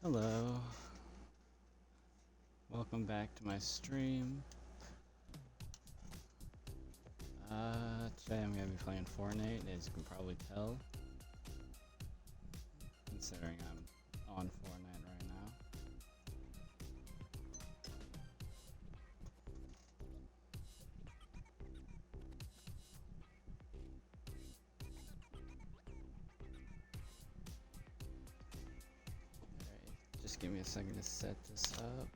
Hello, welcome back to my stream. Today I'm gonna be playing Fortnite, as you can probably tell, considering I'm on Fortnite right now. Alright, just give me a second to set this up.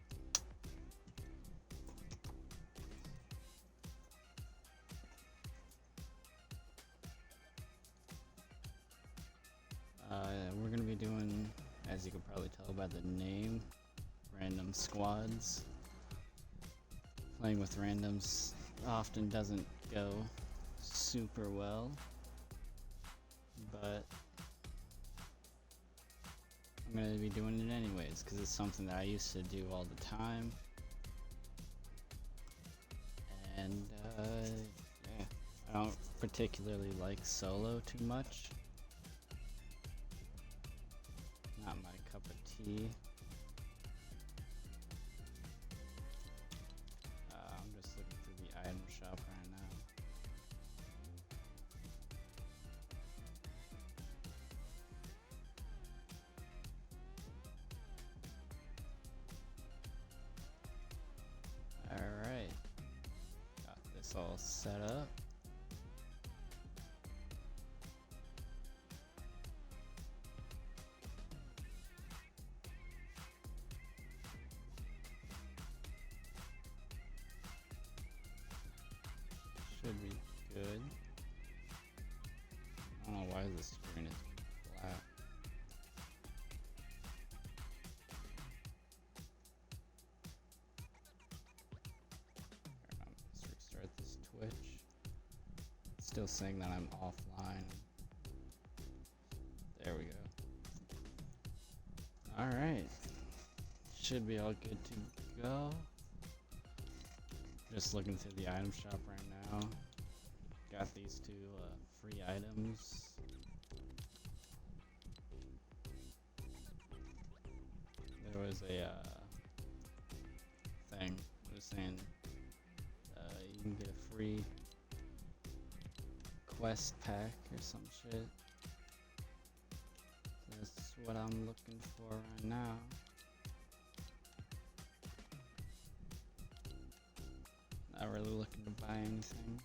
We're gonna be doing, as you can probably tell by the name, random squads. Playing with randoms often doesn't go super well, but I'm gonna be doing it anyways because it's something that I used to do all the time, and yeah, I don't particularly like solo too much. Not my cup of tea. I'm just looking through the item shop right now. Alright, got this all set up. Should be good. I don't know why the screen is black. Let's restart this Twitch. It's still saying that I'm offline. There we go. Alright. Should be all good to go. Just looking through the item shop right now. Got these two free items. There was a thing that was saying you can get a free quest pack or some shit. That's what I'm looking for right now. Not really looking to buy anything.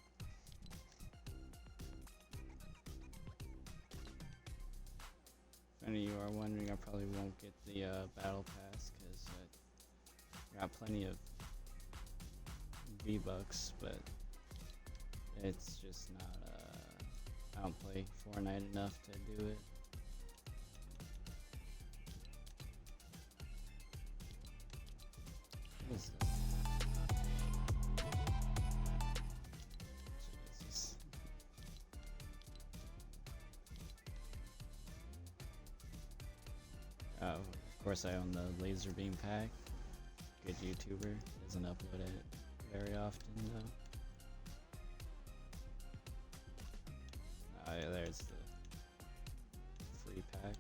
If any of you are wondering, I probably won't get the battle pass because I got plenty of V-Bucks, but it's just not, I don't play Fortnite enough to do it. What is this? Jesus. Oh, of course I own the laser beam pack. Good YouTuber, doesn't upload it very often though. Oh yeah, there's the free pack.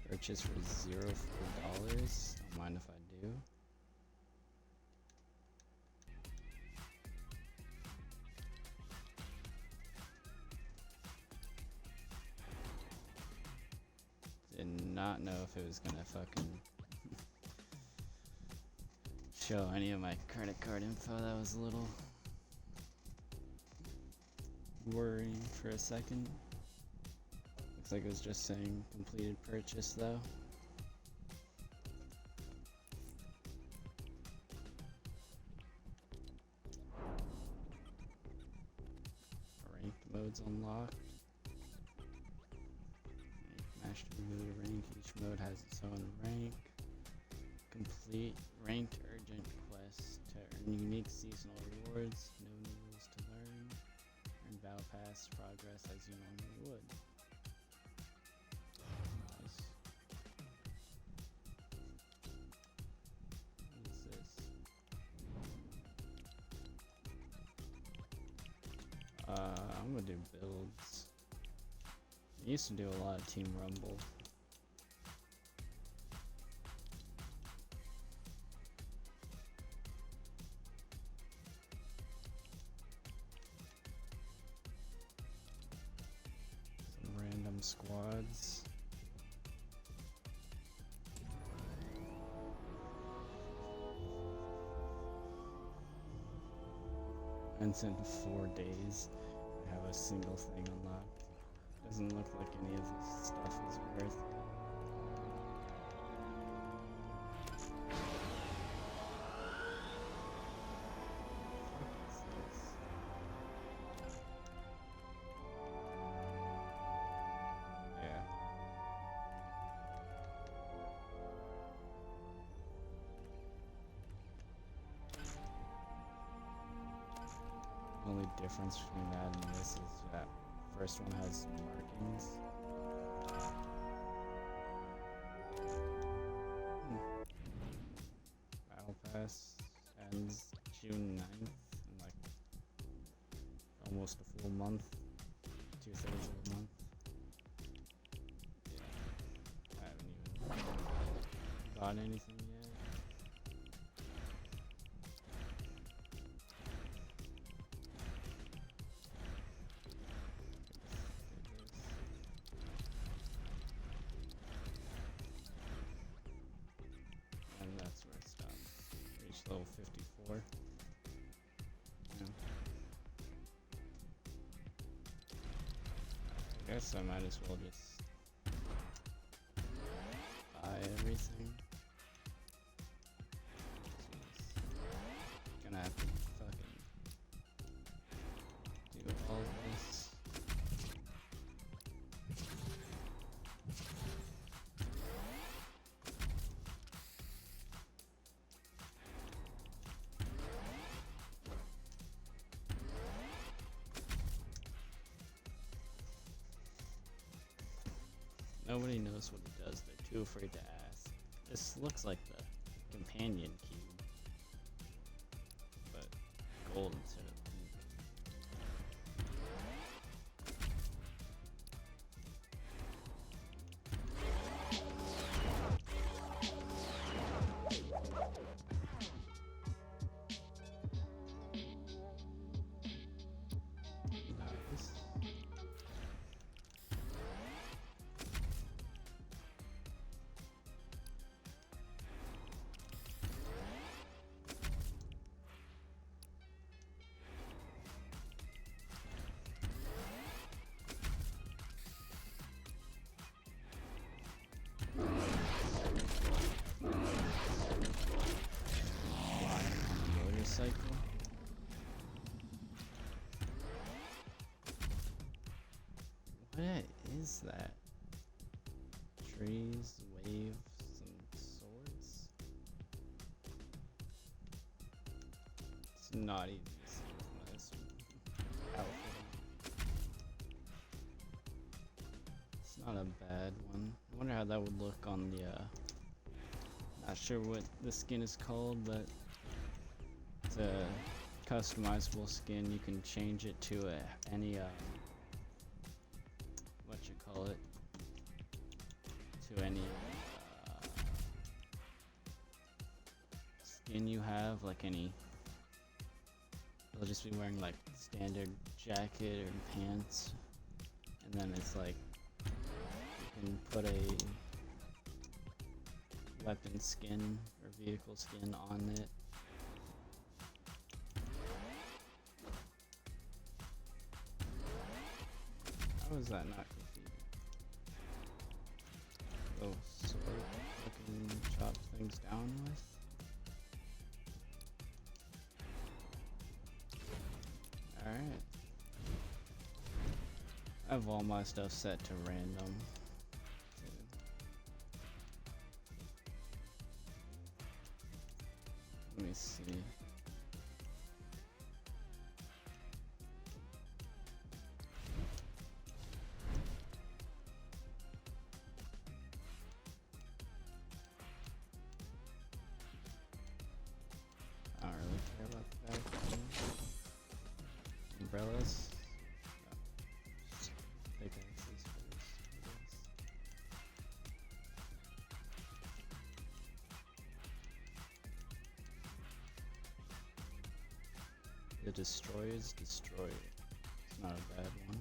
Purchase for $0 Don't mind if I do. Did not know if it was gonna fucking show any of my credit card info. That was a little worrying for a second. Looks like it was just saying completed purchase though. Ranked modes unlocked. Master mode rank. Each mode has its own rank. Complete ranked urgent quests to earn unique seasonal rewards. No new rules to learn. Earn battle pass progress as you normally would. Nice. What is this? I'm gonna do builds. I used to do a lot of Team Rumble. Some random squads. And in 4 days, I have a single thing unlocked. Doesn't look like any of this stuff is worth it. What is this? Yeah. Only difference between that and this is that first one has markings. Battle Pass ends June 9th in like almost a full month. 2/3 of a month. Yeah. I haven't even got anything yet. And that's where it stops. Reach level 54. Yeah. I guess I might as well just buy everything. Gonna have to fucking do all this. Nobody knows what it does. They're too afraid to ask. This looks like the companion cube, but gold instead of pink. Nice. Motorcycle. What is that? Trees, waves, and swords? It's not easy to see with this outfit on. It's not a bad one. I wonder how that would look on the, not sure what the skin is called, but it's a customizable skin. You can change it to any, what you call it, to any skin you have, like any, they'll just be wearing like standard jacket or pants, and then it's like you can put a weapon skin or vehicle skin on it. How is that not confusing? Oh, sword I can chop things down with? Alright. I have all my stuff set to random. Let me see. I don't really care about that. Umbrellas. destroyers destroy it. It's not a bad one.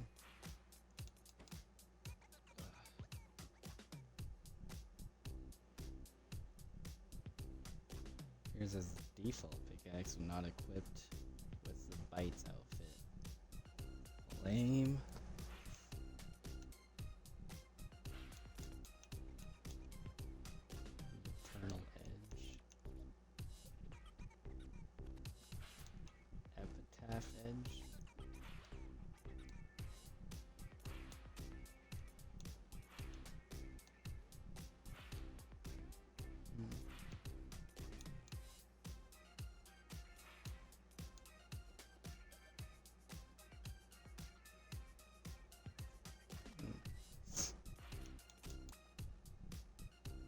Here's his default pickaxe, not equipped with the Bites outfit. Lame. Eternal Edge. Epitaph Edge.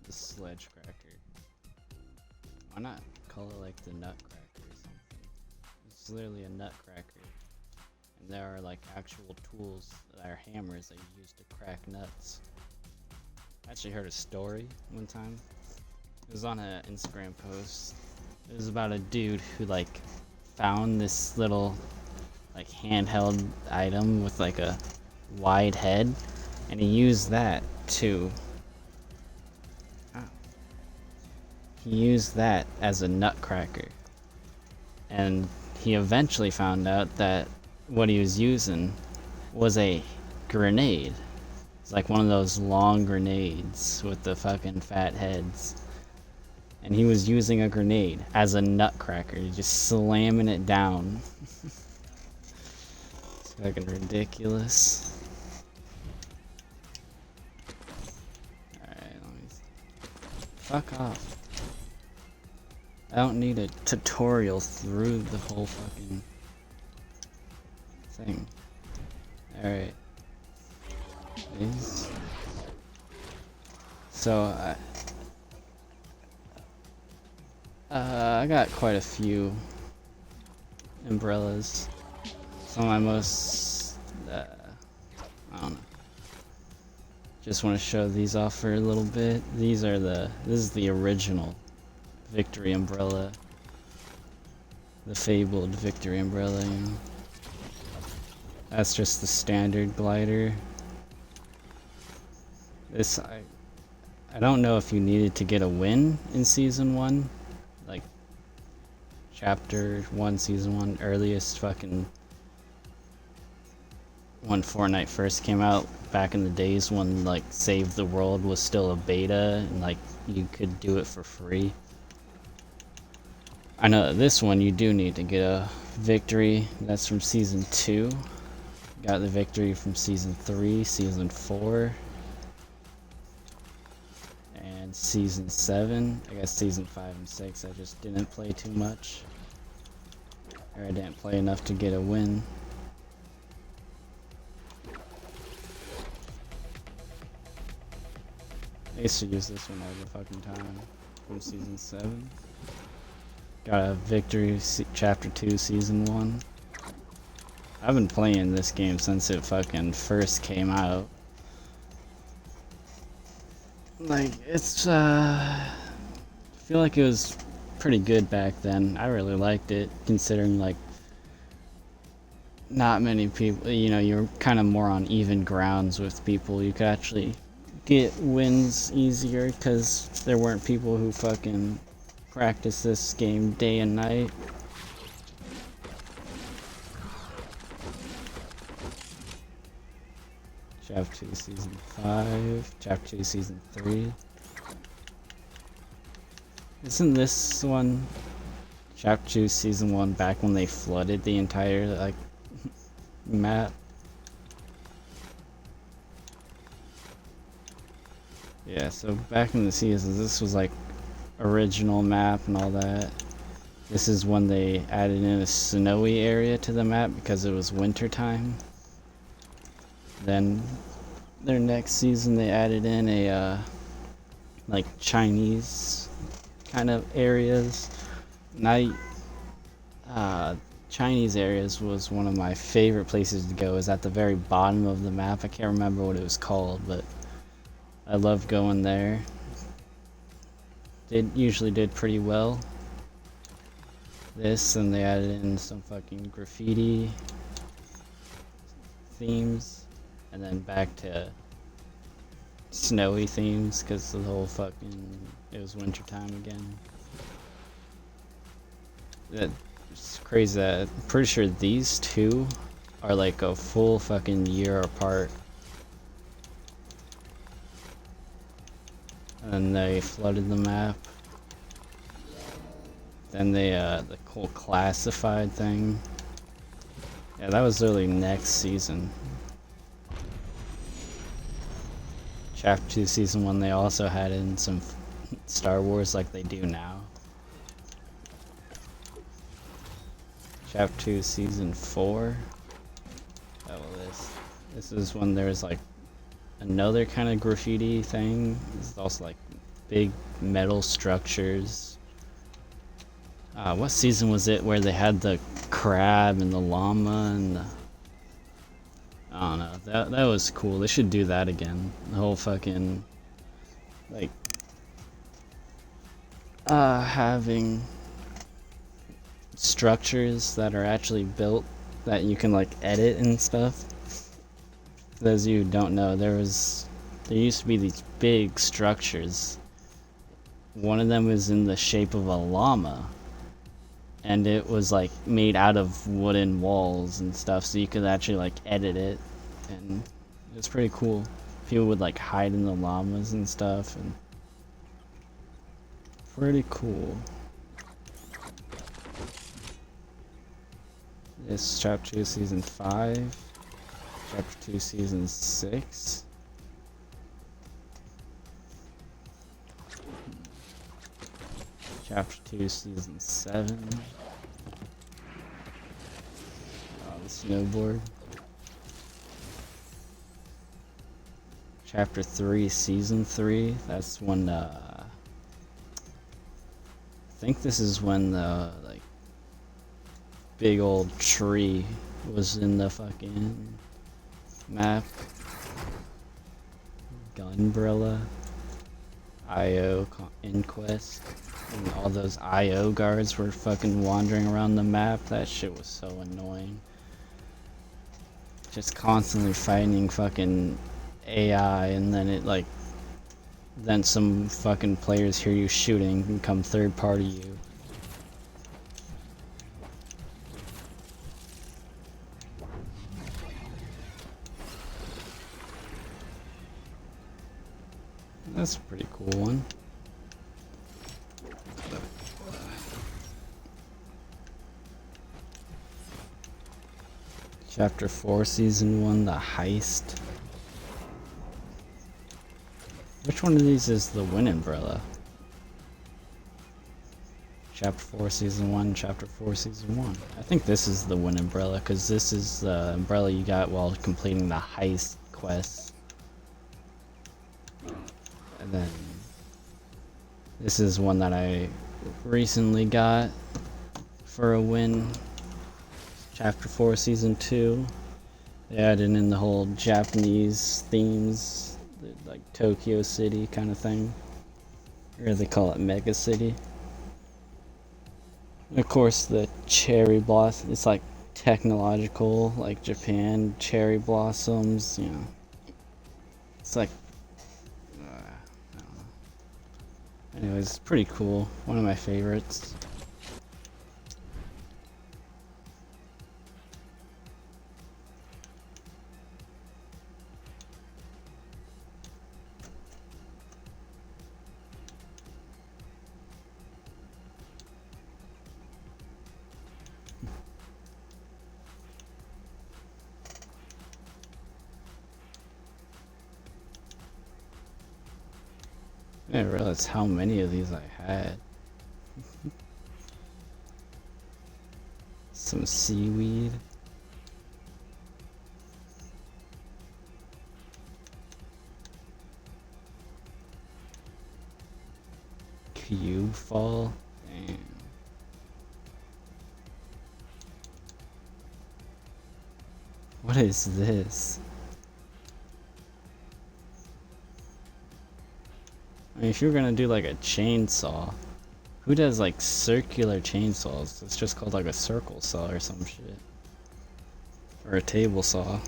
The Sledge Cracker. Why not call it like the Nutcracker or something? It's literally a nutcracker. And there are like actual tools that are hammers that you use to crack nuts. I actually heard a story one time. It was on an Instagram post. It was about a dude who like found this little like handheld item with like a wide head, and he used that to as a nutcracker. And he eventually found out that what he was using was a grenade. It's like one of those long grenades with the fucking fat heads. And he was using a grenade as a nutcracker, just slamming it down. It's fucking ridiculous. Alright, let me... Fuck off. I don't need a tutorial through the whole fucking thing. Alright. So, I got quite a few umbrellas. Some of my most, I don't know. Just want to show these off for a little bit. This is the original Victory umbrella. The fabled Victory umbrella, you know. That's just the standard glider. This, I don't know if you needed to get a win in Season 1. Like, Chapter 1, Season 1, earliest fucking... when Fortnite first came out, back in the days when, like, Save the World was still a beta, and, like, you could do it for free. I know that this one you do need to get a victory. That's from Season 2. Got the victory from Season 3, Season 4, and Season 7. I guess Season 5 and 6 I just didn't play too much. Or I didn't play enough to get a win. I used to use this one all the fucking time. From Season 7. Got a victory, Chapter 2, Season 1. I've been playing this game since it fucking first came out. Like, it's, I feel like it was pretty good back then. I really liked it, considering, like, not many people, you know, you're kind of more on even grounds with people. You could actually get wins easier, because there weren't people who fucking practice this game day and night. Chapter 2 Season 5, Chapter 2 Season 3. Isn't this one Chapter 2 Season 1 back when they flooded the entire, like, map? Yeah, so back in the seasons, this was like original map and all that. This is when they added in a snowy area to the map because it was winter time. Then their next season they added in a like Chinese kind of areas. And Chinese areas was one of my favorite places to go. It was at the very bottom of the map. I can't remember what it was called, but I loved going there. It usually did pretty well. this, and they added in some fucking graffiti themes, and then back to snowy themes because the whole fucking it was wintertime again. It's crazy that I'm pretty sure these two are like a full fucking year apart. And they flooded the map. Then they the whole classified thing. Yeah, that was literally next season. Chapter 2 Season 1 they also had in some Star Wars like they do now. Chapter 2 Season 4. Oh, well, this is when there's like another kind of graffiti thing. It's also like big metal structures. What season was it where they had the crab and the llama and the... I don't know. That was cool. They should do that again. The whole fucking like having structures that are actually built that you can like edit and stuff. For those of you who don't know, there used to be these big structures. One of them was in the shape of a llama, and it was like made out of wooden walls and stuff, so you could actually like edit it, and it was pretty cool. People would like hide in the llamas and stuff, and pretty cool. This is Chapter 2 Season 5, Chapter 2 Season 6. Chapter 2 Season 7. The snowboard. Chapter 3 Season 3. That's when I think this is when the like big old tree was in the fucking map. Gunbrella. IO Inquest. And all those IO guards were fucking wandering around the map. That shit was so annoying. Just constantly fighting fucking AI, and then it like... then some fucking players hear you shooting and come third party you. That's a pretty cool one. Chapter 4 Season 1, The Heist. Which one of these is the Wind Umbrella? Chapter 4 Season 1, Chapter 4 Season 1. I think this is the Wind Umbrella, because this is the umbrella you got while completing the heist quest. And then this is one that I recently got for a win. Chapter 4 Season 2. They added in the whole Japanese themes, like Tokyo City kind of thing. Or they call it Mega City. And of course the cherry blossom, it's like technological, like Japan, cherry blossoms, you know. It's like, I don't know. Anyways, pretty cool. One of my favorites. I didn't realize how many of these I had. Some seaweed. Cube fall. Damn. What is this? I mean, if you were gonna do like a chainsaw, Who does like circular chainsaws? It's just called like a circle saw or some shit. Or a table saw.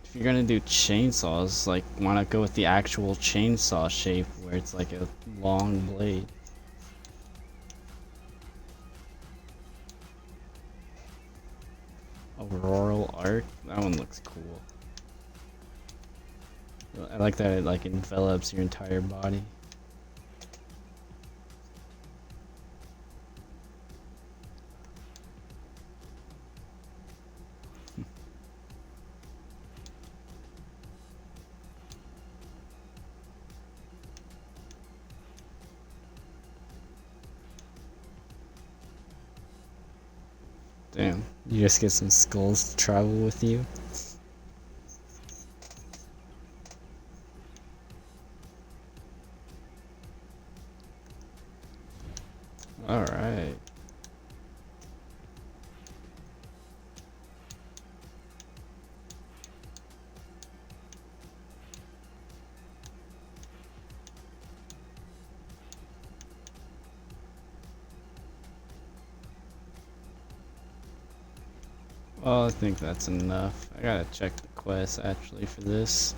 If you're gonna do chainsaws, like, why not go with the actual chainsaw shape where it's like a long blade? Auroral arc? That one looks cool. I like that it like envelops your entire body. Damn, you just get some skulls to travel with you. Alright. Well, I think that's enough. I gotta check the quest actually for this.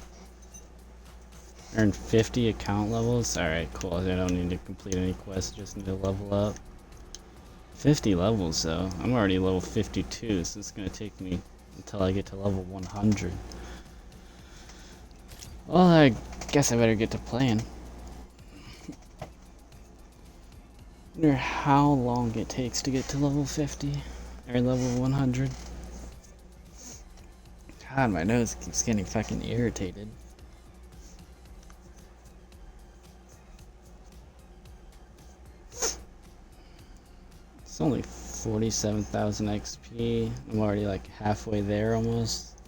Earn 50 account levels. Alright, cool. I don't need to complete any quests, just need to level up. 50 levels though. I'm already level 52, so it's gonna take me until I get to level 100. Well, I guess I better get to playing. Wonder how long it takes to get to level 50 or level 100. God, my nose keeps getting fucking irritated. It's only 47,000 XP. I'm already like halfway there almost.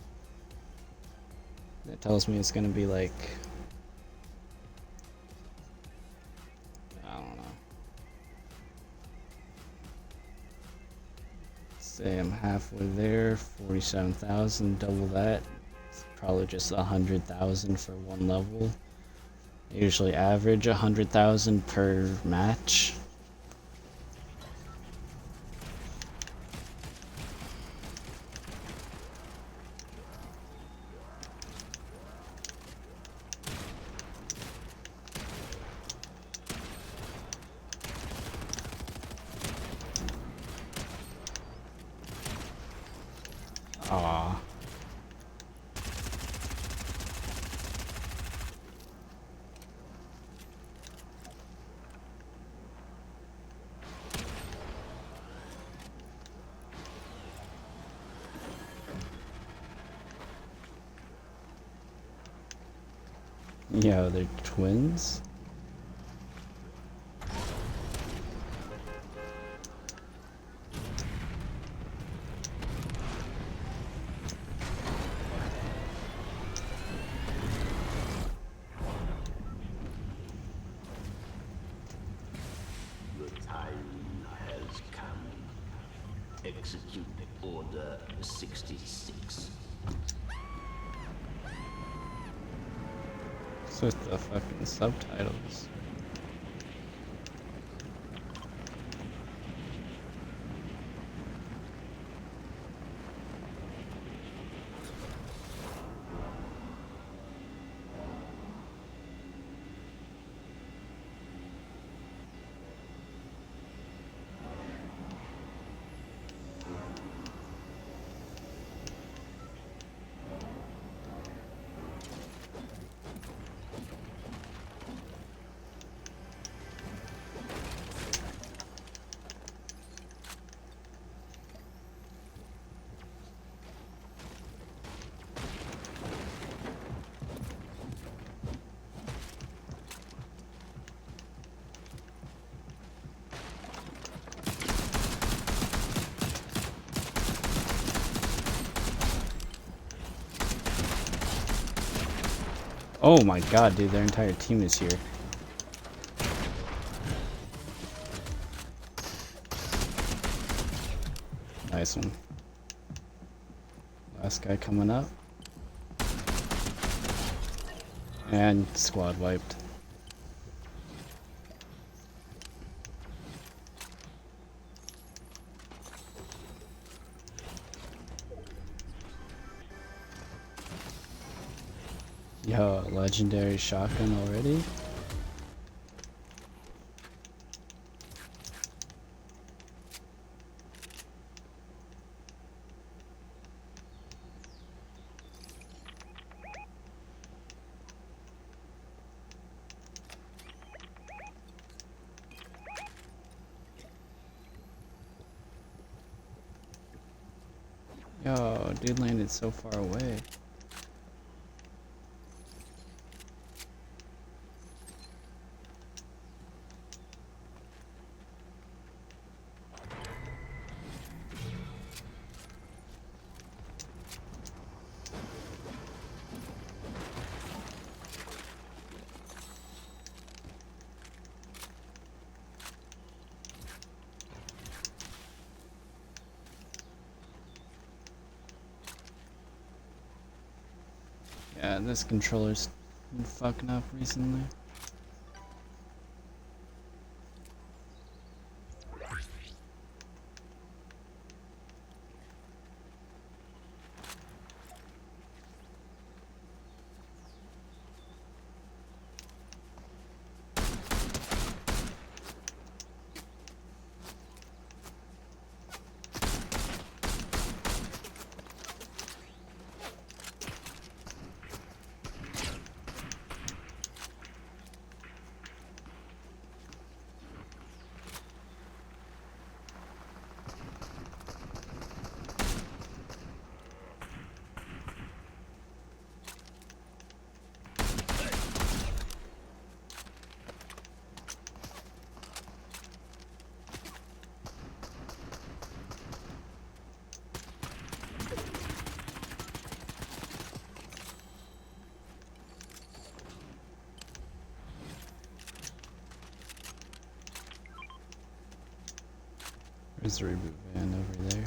That tells me it's gonna be like, I don't know. Say I'm halfway there, 47,000, double that. It's probably just 100,000 for one level. I usually average 100,000 per match. Aw. Yeah, they're twins? Execute Order 66. What's with the fucking subtitles? Oh my god, dude, their entire team is here. Nice one. Last guy coming up. And squad wiped. Yo, legendary shotgun already? Yo, dude landed so far away. Yeah, this controller's been fucking up recently. Where's the reboot van over there?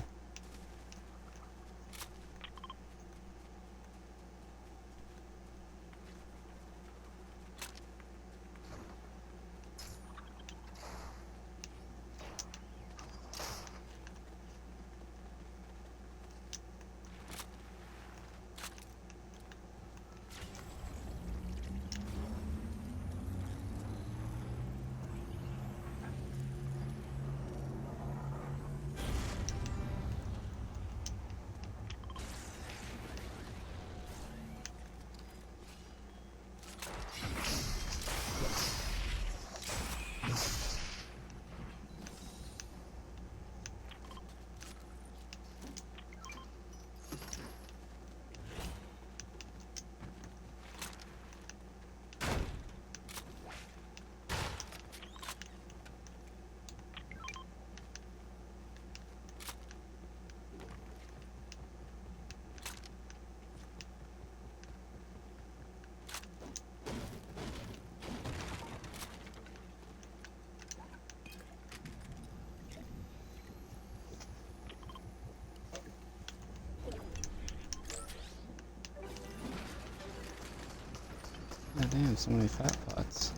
God damn, so many fat pots.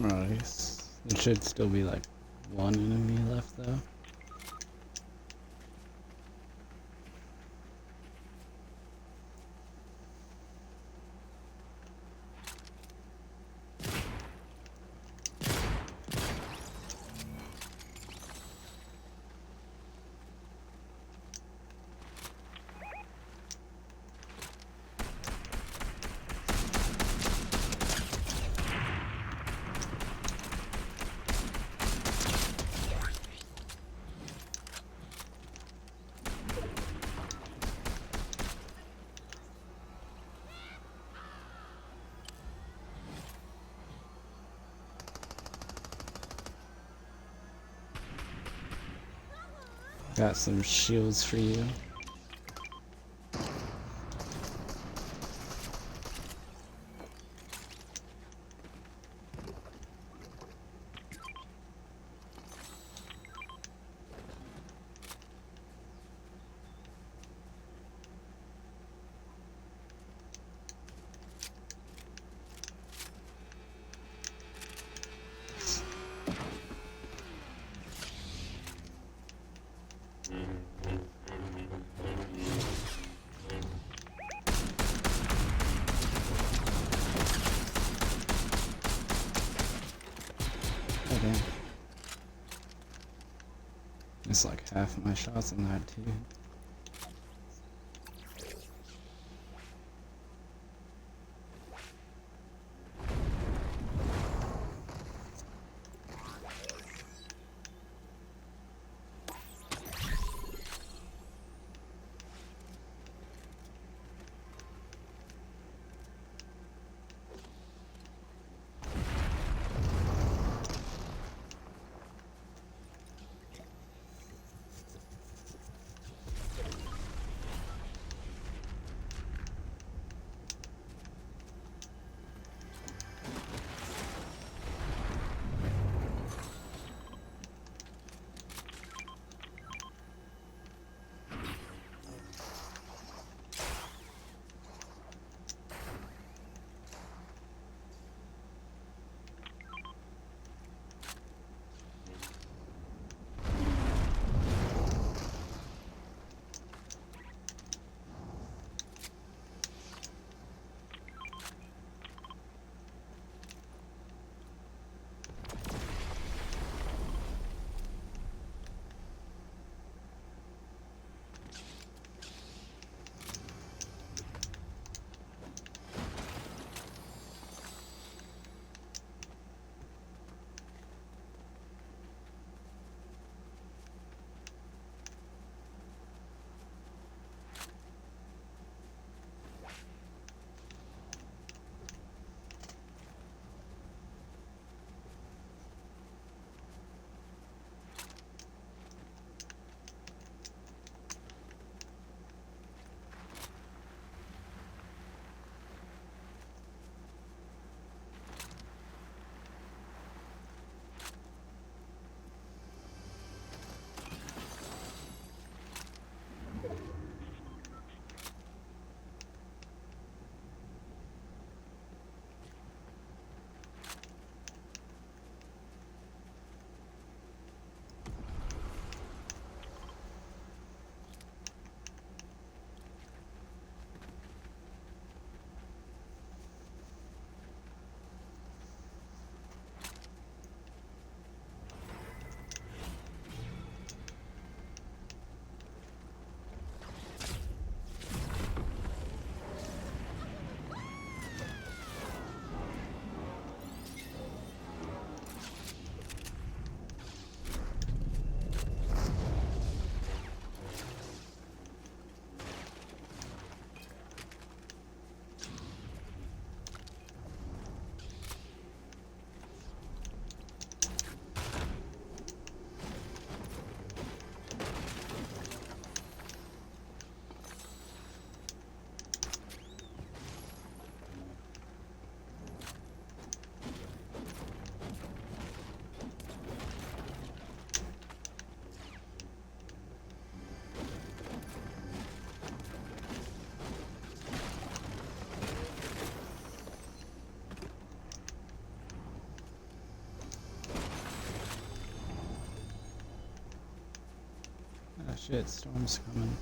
Nice. There should still be like one enemy left though. Got some shields for you. Oh damn. It's like half my shots on that too. Shit, storm's coming.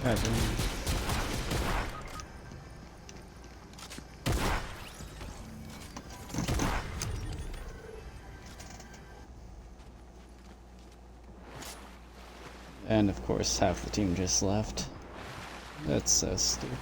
God damn. And of course, half the team just left. That's so stupid.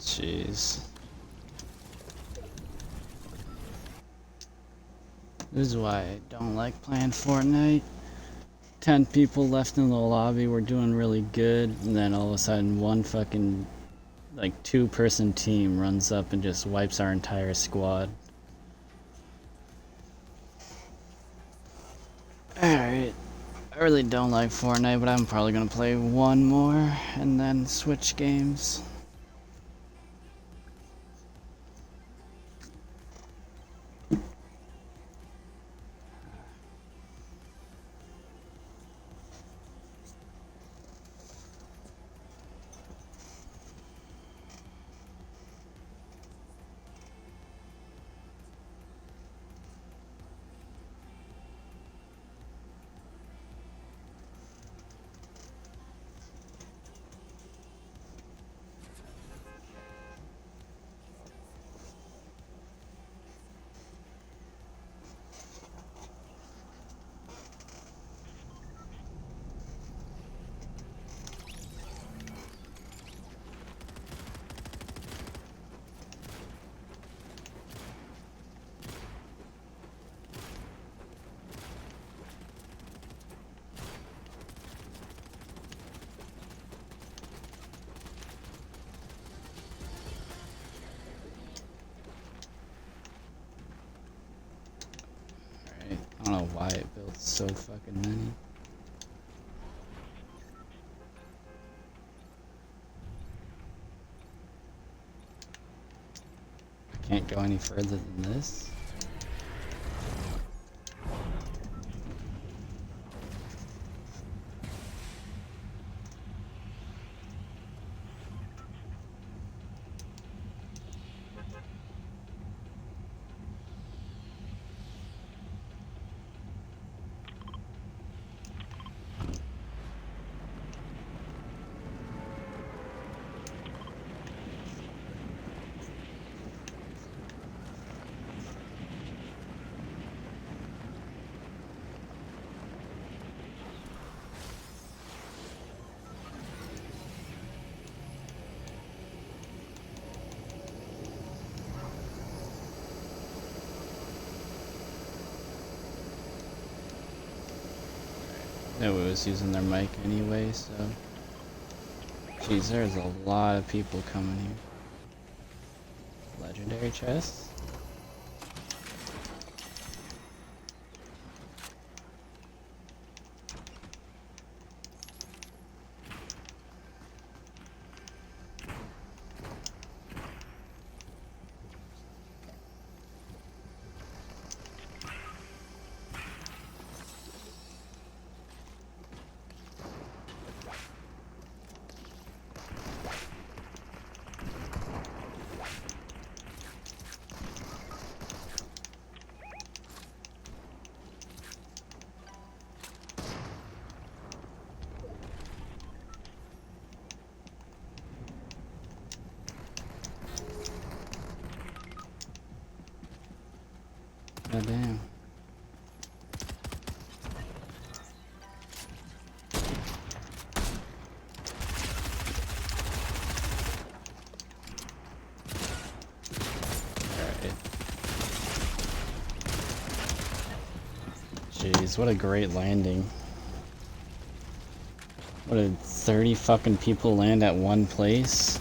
Jeez. This is why I don't like playing Fortnite. 10 people left in the lobby, we're doing really good, and then all of a sudden one fucking, like, 2-person team runs up and just wipes our entire squad. Alright. I really don't like Fortnite, but I'm probably gonna play one more and then switch games. So fucking many. I can't go any further than this. No, it was using their mic anyway, so. Jeez, there's a lot of people coming here. Legendary chest? God damn. Jeez, what a great landing. What did 30 fucking people land at one place?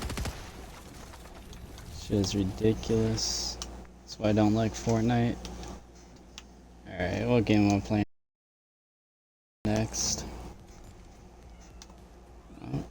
Shit is ridiculous. That's why I don't like Fortnite. Alright, what game am I playing next? Oh.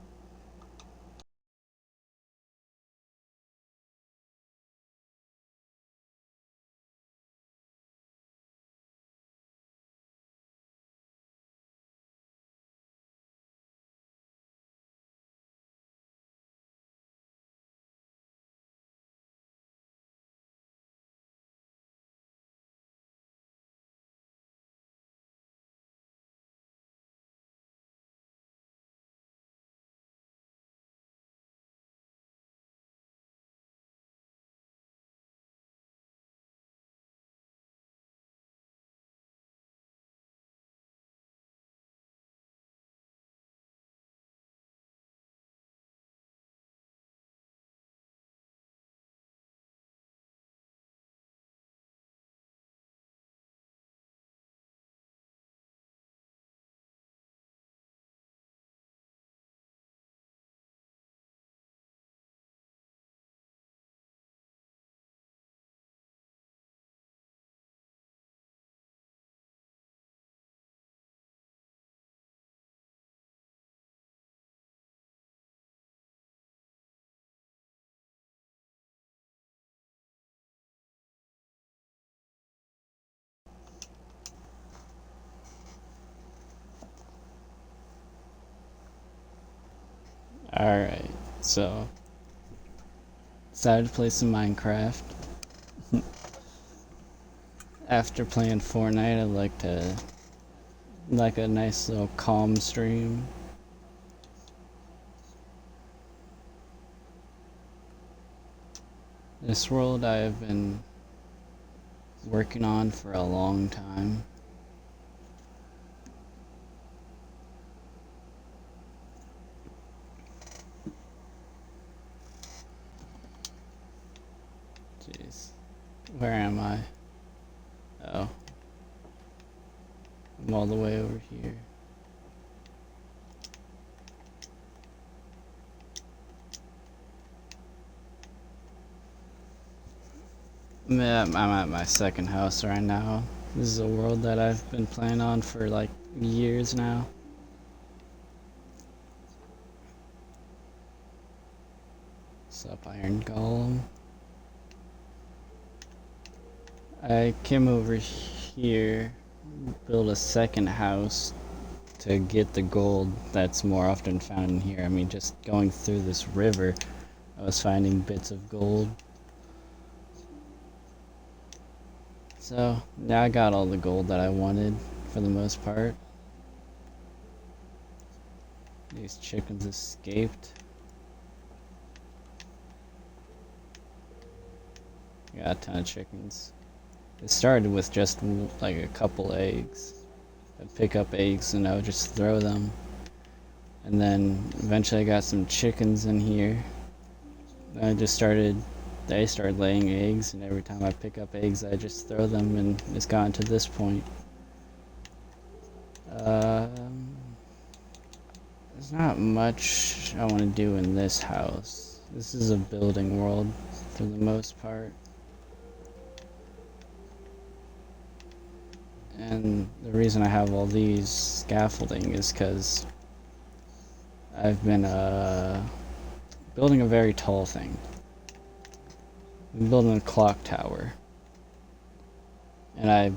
Alright, so decided to play some Minecraft. After playing Fortnite, I like a nice little calm stream. This world I have been working on for a long time. Jeez. Where am I? Oh. I'm all the way over here. I'm at my second house right now. This is a world that I've been playing on for like years now. What's up, Iron Golem? I came over here, build a second house to get the gold that's more often found in here. I mean, just going through this river, I was finding bits of gold. So, now I got all the gold that I wanted for the most part. These chickens escaped. Got a ton of chickens. It started with just like a couple eggs. I'd pick up eggs and I would just throw them. And then eventually I got some chickens in here. They started laying eggs, and every time I pick up eggs I just throw them, and it's gotten to this point. There's not much I want to do in this house. This is a building world for the most part. And the reason I have all these scaffolding is because I've been building a very tall thing. I'm building a clock tower. And I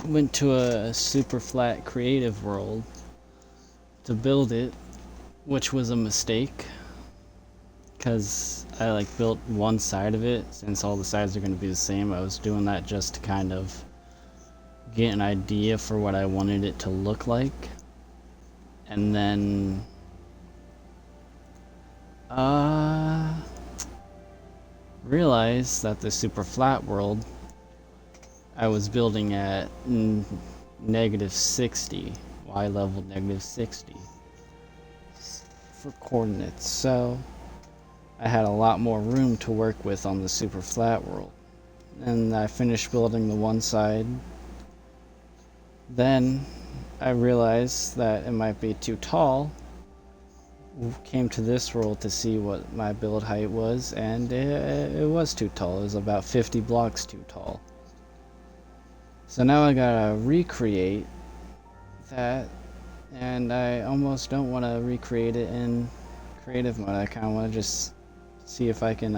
went to a super flat creative world to build it, which was a mistake. Because I like built one side of it, since all the sides are going to be the same. I was doing that just to kind of get an idea for what I wanted it to look like. And then realized that the super flat world I was building at -60, y level -60 for coordinates, so I had a lot more room to work with on the super flat world. And I finished building the one side. Then I realized that it might be too tall. Came to this world to see what my build height was, and it was too tall. It was about 50 blocks too tall. So now I gotta recreate that, and I almost don't want to recreate it in creative mode. I kind of want to just see if I can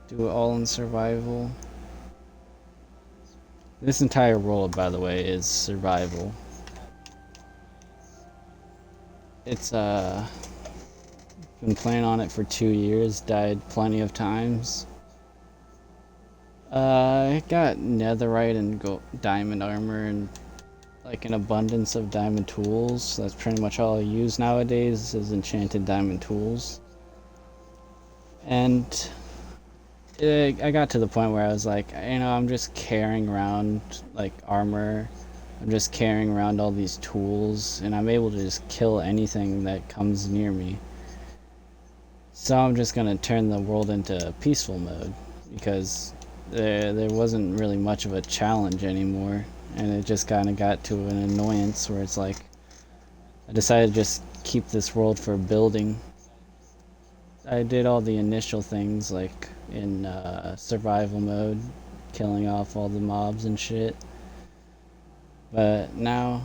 do it all in survival. This entire world, by the way, is survival. It's been playing on it for 2 years, died plenty of times. I got netherite and diamond armor and like an abundance of diamond tools. That's pretty much all I use nowadays, is enchanted diamond tools. And I got to the point where I was like, you know, I'm just carrying around like armor. I'm just carrying around all these tools, and I'm able to just kill anything that comes near me. So I'm just gonna turn the world into peaceful mode, because there wasn't really much of a challenge anymore, and it just kind of got to an annoyance where it's like I decided to just keep this world for building. I did all the initial things like in survival mode, killing off all the mobs and shit. But now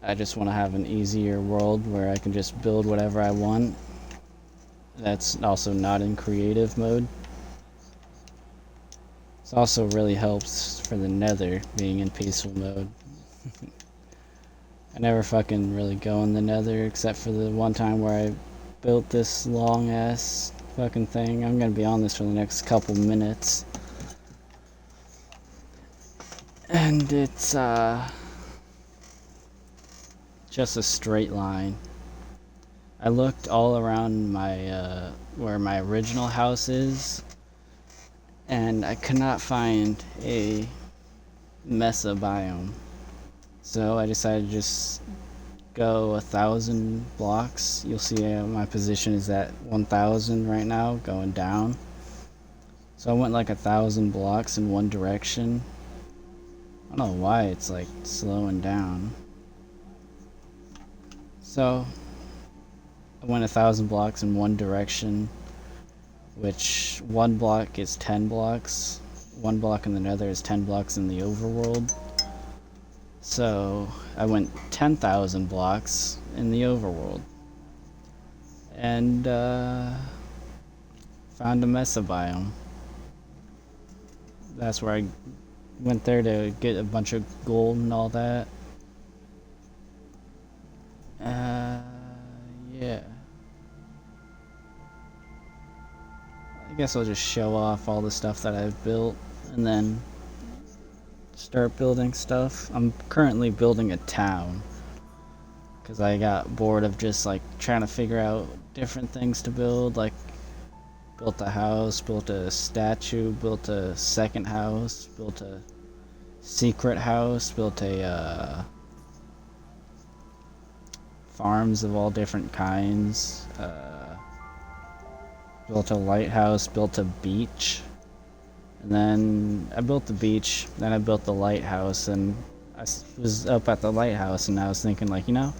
I just want to have an easier world where I can just build whatever I want. That's also not in creative mode. This also really helps for the nether being in peaceful mode. I never fucking really go in the nether except for the one time where I built this long ass fucking thing. I'm gonna be on this for the next couple minutes. And it's just a straight line. I looked all around my where my original house is, and I could not find a mesa biome. So I decided to just go 1,000 blocks. You'll see my position is at 1,000 right now, going down. So I went like 1,000 blocks in one direction. I don't know why it's like slowing down. So I went 1,000 blocks in one direction, which one block is 10 blocks, 1 block in the nether is 10 blocks in the overworld. So I went 10,000 blocks in the overworld. And found a mesa biome. That's where I went there to get a bunch of gold and all that. Yeah. I guess I'll just show off all the stuff that I've built and then start building stuff. I'm currently building a town because I got bored of just like trying to figure out different things to build. Like, built a house, built a statue, built a second house, built a secret house, built a farms of all different kinds, built a lighthouse, built a beach, and then I built the beach, then I built the lighthouse, and I was up at the lighthouse and I was thinking, like, you know,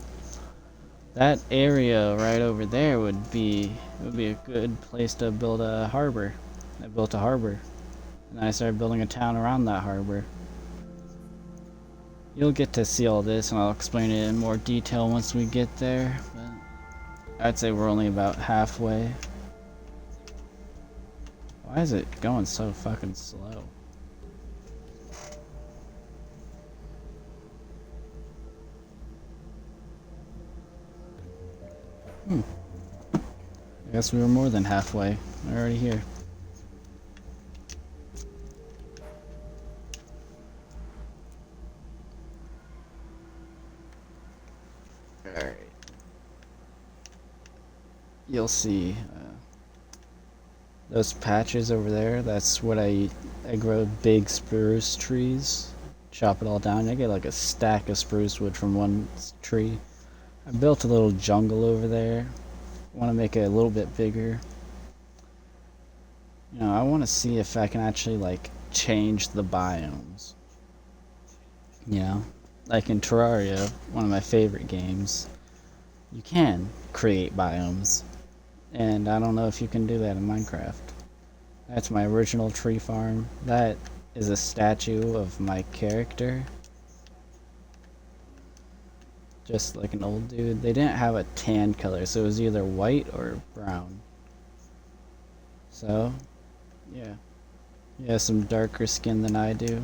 that area right over there would be a good place to build a harbor. I built a harbor, and I started building a town around that harbor. You'll get to see all this, and I'll explain it in more detail once we get there, but I'd say we're only about halfway. Why is it going so fucking slow? I guess we were more than halfway. We're already here. Alright. You'll see those patches over there. That's what I grow big spruce trees. Chop it all down. I get like a stack of spruce wood from one tree. I built a little jungle over there. Want to make it a little bit bigger. You know, I want to see if I can actually like change the biomes. You know, like in Terraria, one of my favorite games, you can create biomes, and I don't know if you can do that in Minecraft. That's my original tree farm. That is a statue of my character. Just like an old dude. They didn't have a tan color, so it was either white or brown. So, yeah. He has some darker skin than I do.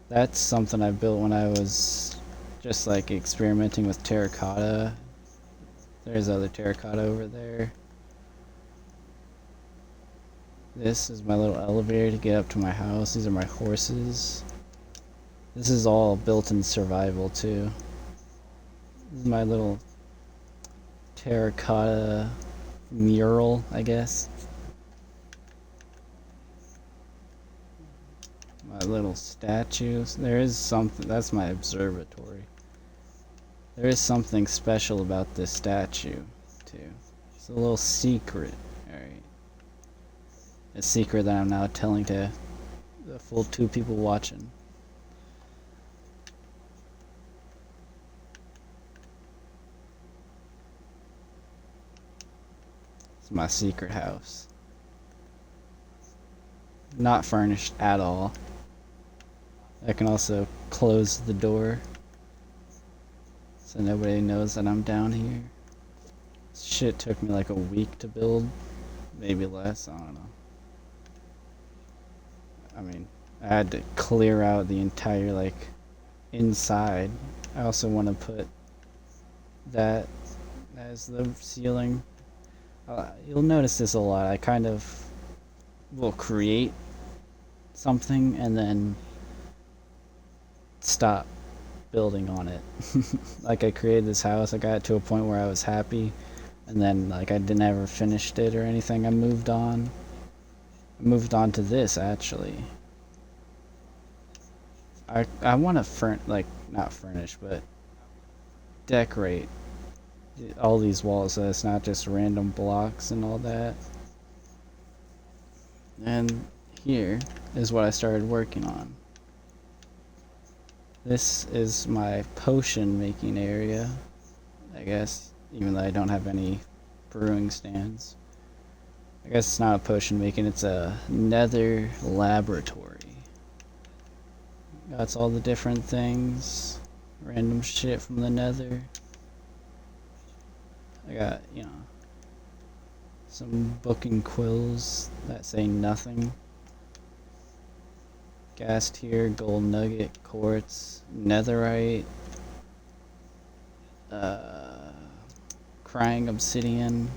That's something I built when I was just like experimenting with terracotta. There's other terracotta over there. This is my little elevator to get up to my house. These are my horses. This is all built in survival too. This is my little terracotta mural, I guess. My little statues. There is something, that's my observatory. There is something special about this statue too. It's a little secret, alright. A secret that I'm now telling to the full 2 people watching. It's my secret house. Not furnished at all. I can also close the door so nobody knows that I'm down here. Shit took me like a week to build, maybe less, I don't know. I mean, I had to clear out the entire like inside. I also want to put that as the ceiling. You'll notice this a lot. I kind of will create something and then stop building on it. Like I created this house, I got it to a point where I was happy, and then like I didn't ever finished it or anything. I moved on. I moved on to this actually. I want to not furnish, but decorate all these walls so it's not just random blocks and all that. And here is what I started working on. This is my potion making area, I guess, even though I don't have any brewing stands. I guess it's not a potion making, it's a nether laboratory. Got all the different things, random shit from the nether. I got, some book and quills that say nothing. Gas tier, gold nugget, quartz, netherite, crying obsidian,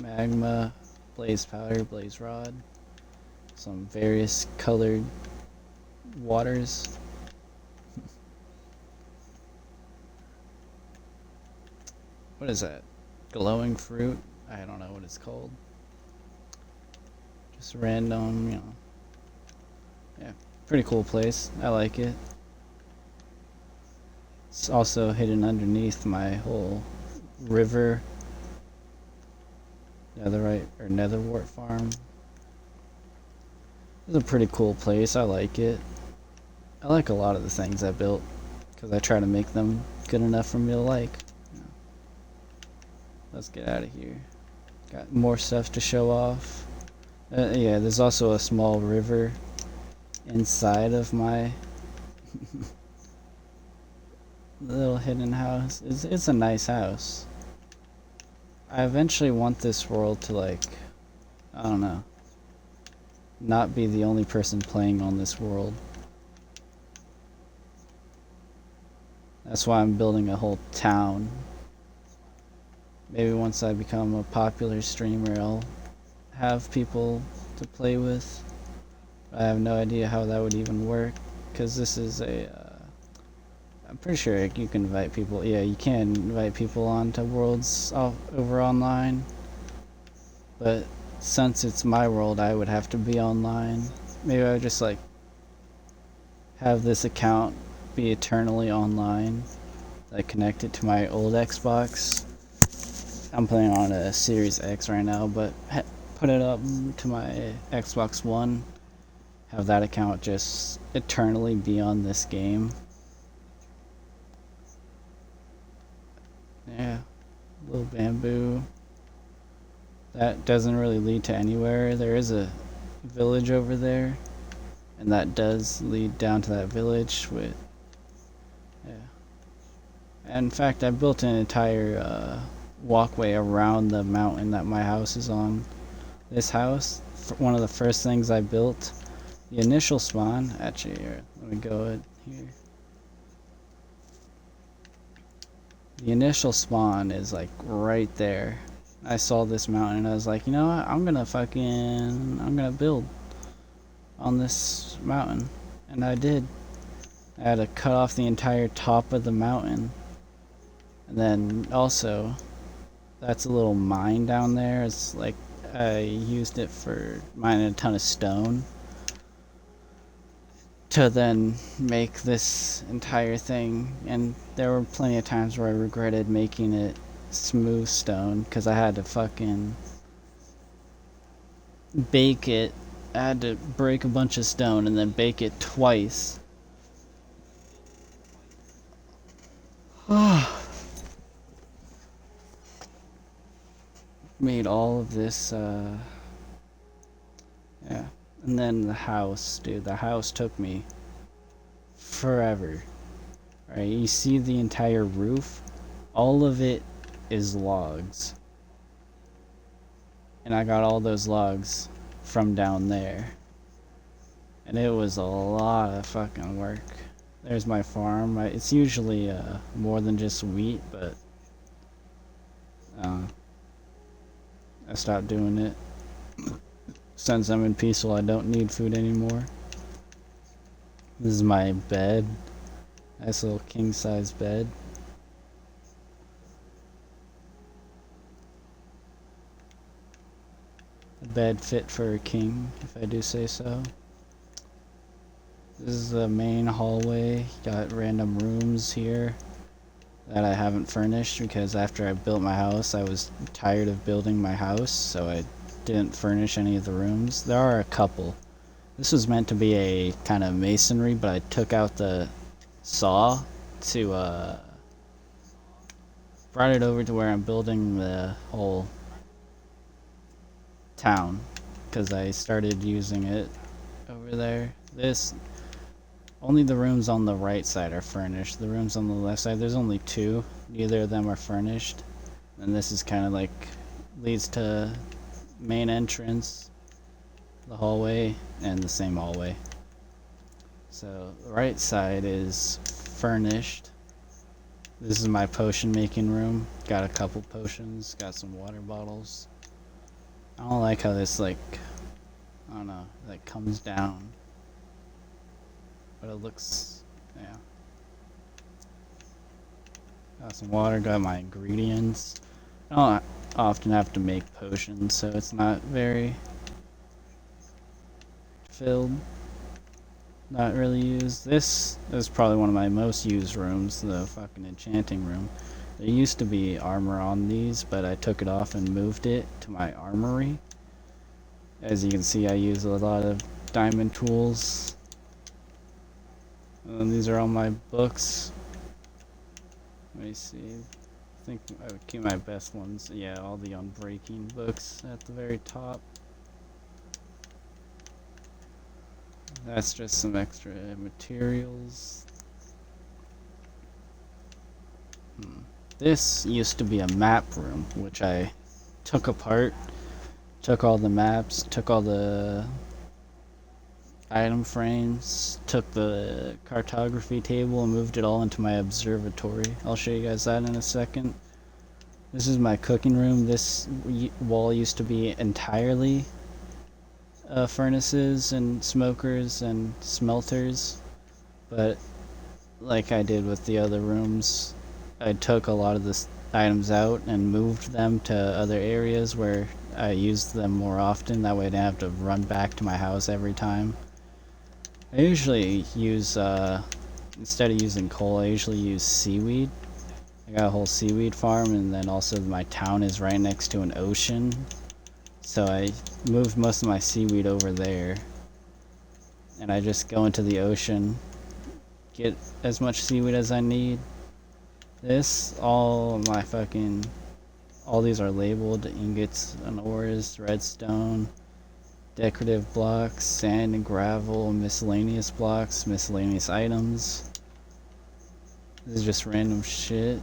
magma, blaze powder, blaze rod, some various colored waters. What is that? Glowing fruit? I don't know what it's called. Just random, Yeah, pretty cool place. I like it. It's also hidden underneath my whole river netherite or netherwart farm. It's a pretty cool place. I like it. I like a lot of the things I built because I try to make them good enough for me to like. Let's get out of here. Got more stuff to show off. Yeah, there's also a small river inside of my little hidden house. It's a nice house. I eventually want this world to, like, I don't know, not be the only person playing on this world. That's why I'm building a whole town. Maybe once I become a popular streamer, I'll have people to play with. I have no idea how that would even work, because this is a I'm pretty sure you can invite people. Yeah, you can invite people onto worlds over online, but since it's my world, I would have to be online. Maybe I would just like have this account be eternally online, like connect it to my old Xbox. I'm playing on a Series X right now, but put it up to my Xbox One, have that account just eternally be on this game. Yeah, little bamboo. That doesn't really lead to anywhere. There is a village over there, and that does lead down to that village with, yeah. And in fact, I built an entire walkway around the mountain that my house is on. This house, one of the first things I built, the initial spawn, actually, here, let me go here. The initial spawn is like right there. I saw this mountain and I was like, you know what, I'm gonna build on this mountain. And I did. I had to cut off the entire top of the mountain. And then also, that's a little mine down there. It's like, I used it for mining a ton of stone to then make this entire thing. And there were plenty of times where I regretted making it smooth stone because I had to fucking bake it. I had to break a bunch of stone and then bake it twice. Made all of this, yeah. And then the house, dude, the house took me forever. Right, you see the entire roof? All of it is logs. And I got all those logs from down there. And it was a lot of fucking work. There's my farm. It's usually more than just wheat, but I stopped doing it. Since I'm in peaceful, I don't need food anymore. This is my bed. Nice little king-size bed. A bed fit for a king, if I do say so. This is the main hallway. Got random rooms here that I haven't furnished because after I built my house, I was tired of building my house, so I didn't furnish any of the rooms. There are a couple. This was meant to be a kind of masonry, but I took out the saw to brought it over to where I'm building the whole town, because I started using it over there. Only the rooms on the right side are furnished. The rooms on the left side, there's only two. Neither of them are furnished. And this is kind of like leads to main entrance, the hallway, and the same hallway. So the right side is furnished. This is my potion making room. Got a couple potions, got some water bottles. I don't like how this I don't know, comes down. But it looks, yeah. Got some water, got my ingredients. I don't often have to make potions, so it's not very filled. Not really used. This is probably one of my most used rooms, the fucking enchanting room. There used to be armor on these, but I took it off and moved it to my armory. As you can see, I use a lot of diamond tools. And these are all my books. Let me see. I think I would keep my best ones. Yeah, all the unbreaking books at the very top. That's just some extra materials. This used to be a map room, which I took apart. Took all the maps, took all the item frames, took the cartography table and moved it all into my observatory. I'll show you guys that in a second. This is my cooking room. This wall used to be entirely furnaces and smokers and smelters, but like I did with the other rooms, I took a lot of the items out and moved them to other areas where I used them more often. That way I didn't have to run back to my house every time. I usually use, instead of using coal, I usually use seaweed. I got a whole seaweed farm, and then also my town is right next to an ocean. So I moved most of my seaweed over there. And I just go into the ocean, get as much seaweed as I need. All these are labeled: ingots and ores, redstone, decorative blocks, sand and gravel, miscellaneous blocks, miscellaneous items. This is just random shit.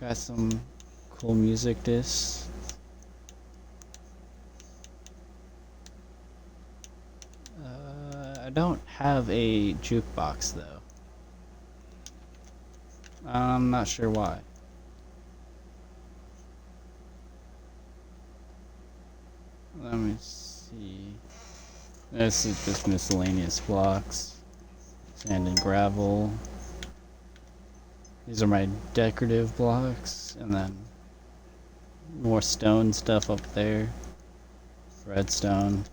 Got some cool music discs. I don't have a jukebox though. I'm not sure why. Let me see. This is just miscellaneous blocks. Sand and gravel. These are my decorative blocks. And then more stone stuff up there. Redstone.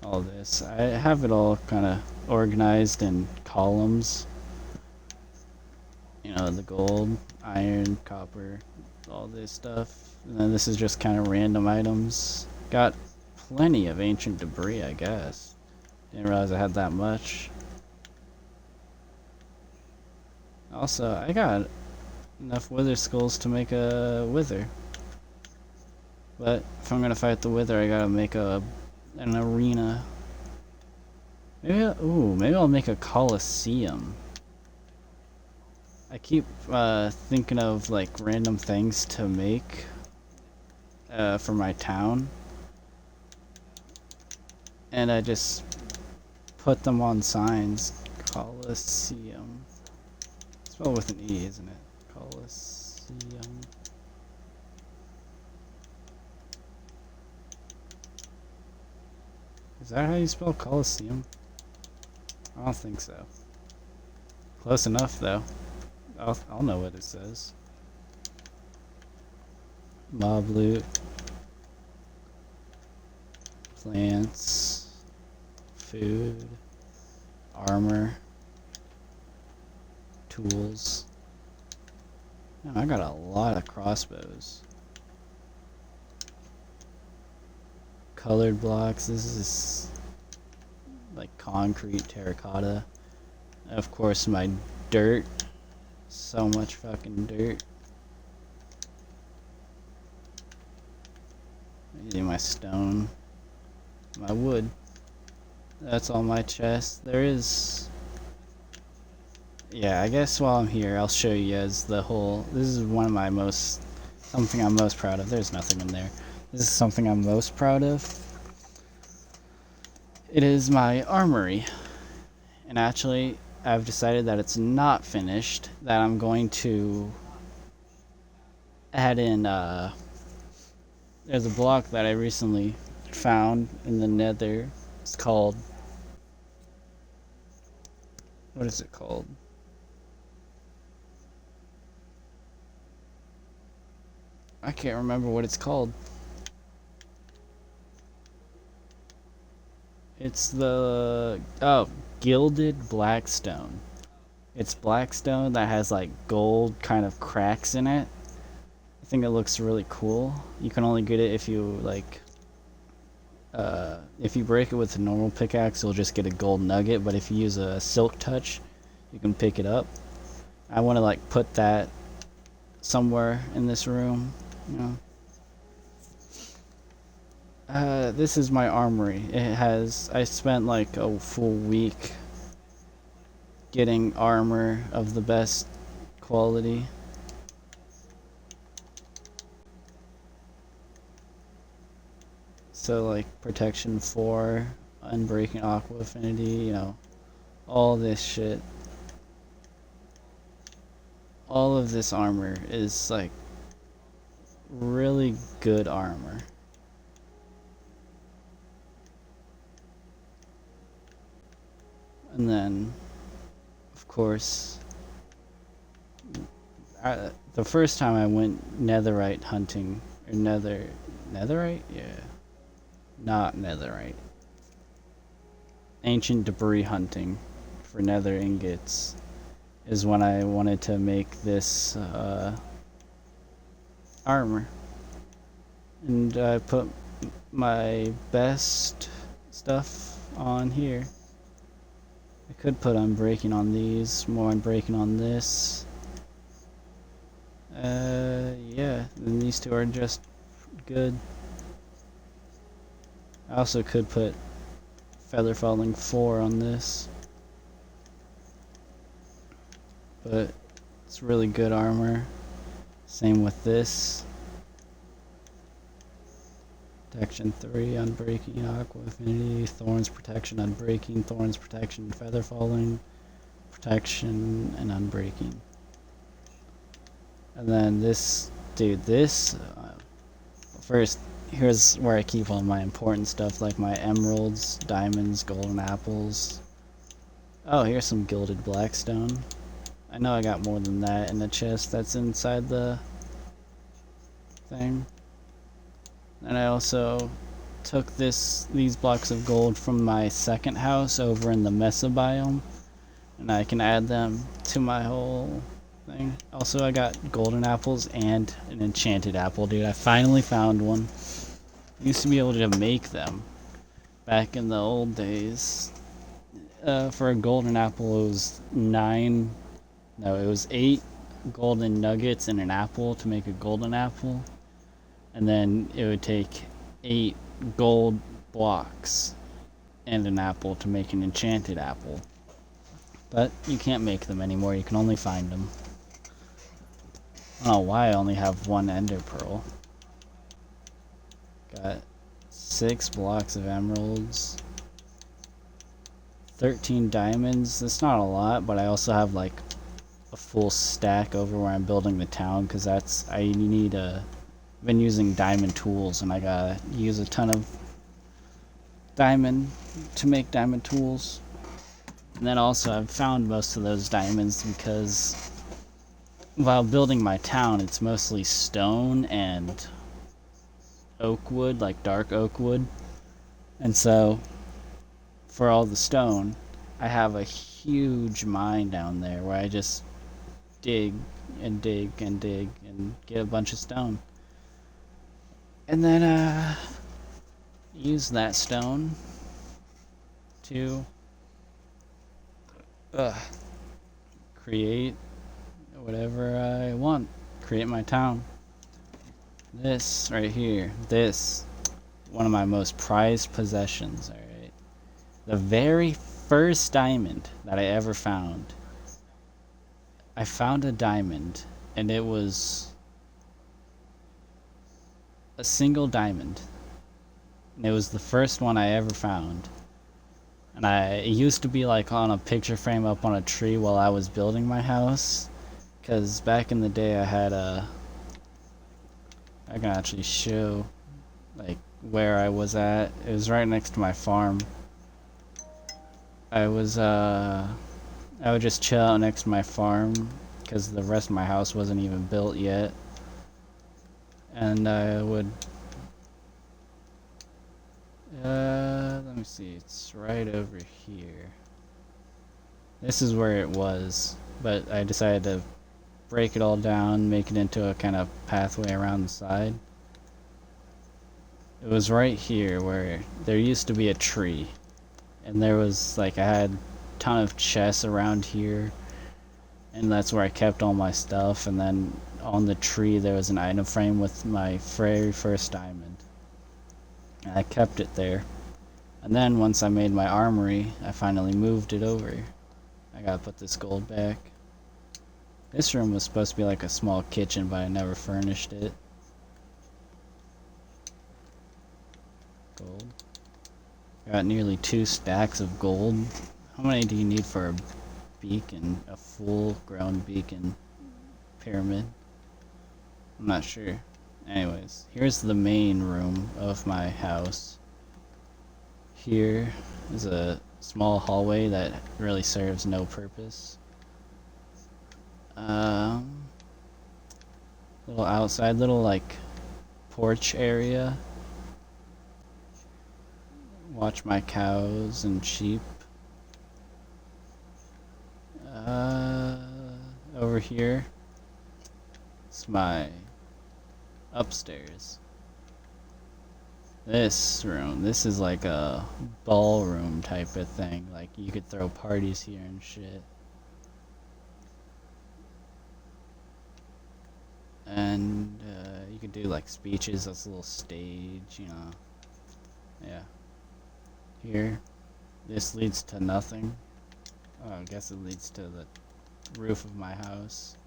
All this. I have it all kind of organized in columns. You know, the gold, iron, copper, all this stuff. And then this is just kind of random items. Got plenty of ancient debris, I guess. Didn't realize I had that much. Also, I got enough wither skulls to make a wither. But if I'm gonna fight the wither, I gotta make an arena. Maybe I'll make a coliseum. I keep thinking of like random things to make for my town, and I just put them on signs. Coliseum. Spelled with an E, isn't it? Coliseum. Is that how you spell Coliseum? I don't think so. Close enough though. I'll know what it says. Mob loot. Plants. Food. Armor. Tools. Man, I got a lot of crossbows. Colored blocks. This is like concrete, terracotta. Of course, my dirt. So much fucking dirt. Using my stone, my wood. That's all my chest. There is. Yeah, I guess while I'm here, I'll show you guys the whole. This is one of my most. Something I'm most proud of. There's nothing in there. This is something I'm most proud of. It is my armory. And actually, I've decided that it's not finished. That I'm going to add in. There's a block that I recently found in the nether. It's called. What is it called? I can't remember what it's called. It's the gilded blackstone. It's blackstone that has like gold kind of cracks in it. I think it looks really cool. You can only get it if you like if you break it with a normal pickaxe, you'll just get a gold nugget, but if you use a silk touch, you can pick it up. I want to like put that somewhere in this room, you know. This is my armory. I spent like a full week getting armor of the best quality. So like protection 4, unbreaking aqua affinity, you know, all this shit. All of this armor is like really good armor. And then, of course, the first time I went netherite hunting, or netherite? Yeah. Not netherite. Ancient debris hunting for nether ingots is when I wanted to make this armor. And I put my best stuff on here. I could put unbreaking on these, more unbreaking on this. Yeah, and these two are just good. I also could put feather falling 4 on this. But it's really good armor. Same with this. Protection 3, unbreaking, aqua affinity, thorns protection, unbreaking, thorns protection, feather falling, protection, and unbreaking. And then this, dude, this, first, here's where I keep all my important stuff, like my emeralds, diamonds, golden apples. Oh, here's some gilded blackstone. I know I got more than that in the chest that's inside the thing. And I also took these blocks of gold from my second house over in the Mesa biome, and I can add them to my whole thing. Also, I got golden apples and an enchanted apple, dude. I finally found one. I used to be able to make them back in the old days. For a golden apple, it was 8 golden nuggets and an apple to make a golden apple. And then it would take 8 gold blocks and an apple to make an enchanted apple. But you can't make them anymore, you can only find them. I don't know why I only have 1 ender pearl. Got 6 blocks of emeralds. 13 diamonds. That's not a lot, but I also have like a full stack over where I'm building the town, because I need a... I've been using diamond tools, and I gotta use a ton of diamond to make diamond tools. And then also I've found most of those diamonds because while building my town, it's mostly stone and oak wood, like dark oak wood. And so for all the stone, I have a huge mine down there where I just dig and dig and dig and get a bunch of stone. And then use that stone to create whatever I want. Create my town. This right here, this one of my most prized possessions, alright? The very first diamond that I ever found. I found a diamond, and it was a single diamond. And it was the first one I ever found. And it used to be like on a picture frame up on a tree while I was building my house. Because back in the day I had I can actually show like where I was at. It was right next to my farm. I would just chill out next to my farm because the rest of my house wasn't even built yet. And I would let me see, it's right over here. This is where it was, but I decided to break it all down, make it into a kind of pathway around the side. It was right here where there used to be a tree, and there was like I had a ton of chests around here, and that's where I kept all my stuff. And then on the tree there was an item frame with my very first diamond, and I kept it there. And then once I made my armory, I finally moved it over. I gotta put this gold back. This room was supposed to be like a small kitchen, but I never furnished it. Gold. Got nearly 2 stacks of gold. How many do you need for a beacon? A full-grown beacon pyramid? I'm not sure. Anyways, here's the main room of my house. Here is a small hallway that really serves no purpose. Little outside, little like porch area. Watch my cows and sheep. Over here, it's my upstairs. This room, this is like a ballroom type of thing. Like you could throw parties here and shit. And you could do like speeches. That's a little stage, you know. Yeah. Here, this leads to nothing. Oh, I guess it leads to the roof of my house.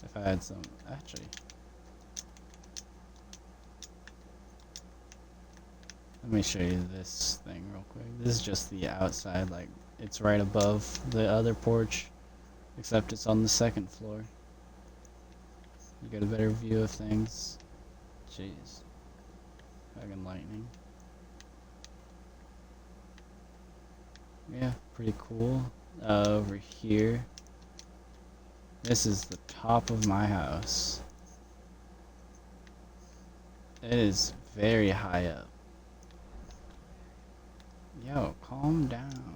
If I had some, actually. Let me show you this thing real quick. This is just the outside, like it's right above the other porch, except it's on the 2nd floor. You get a better view of things. Jeez. Fucking lightning. Yeah, pretty cool. Over here. This is the top of my house. It is very high up. Yo, calm down.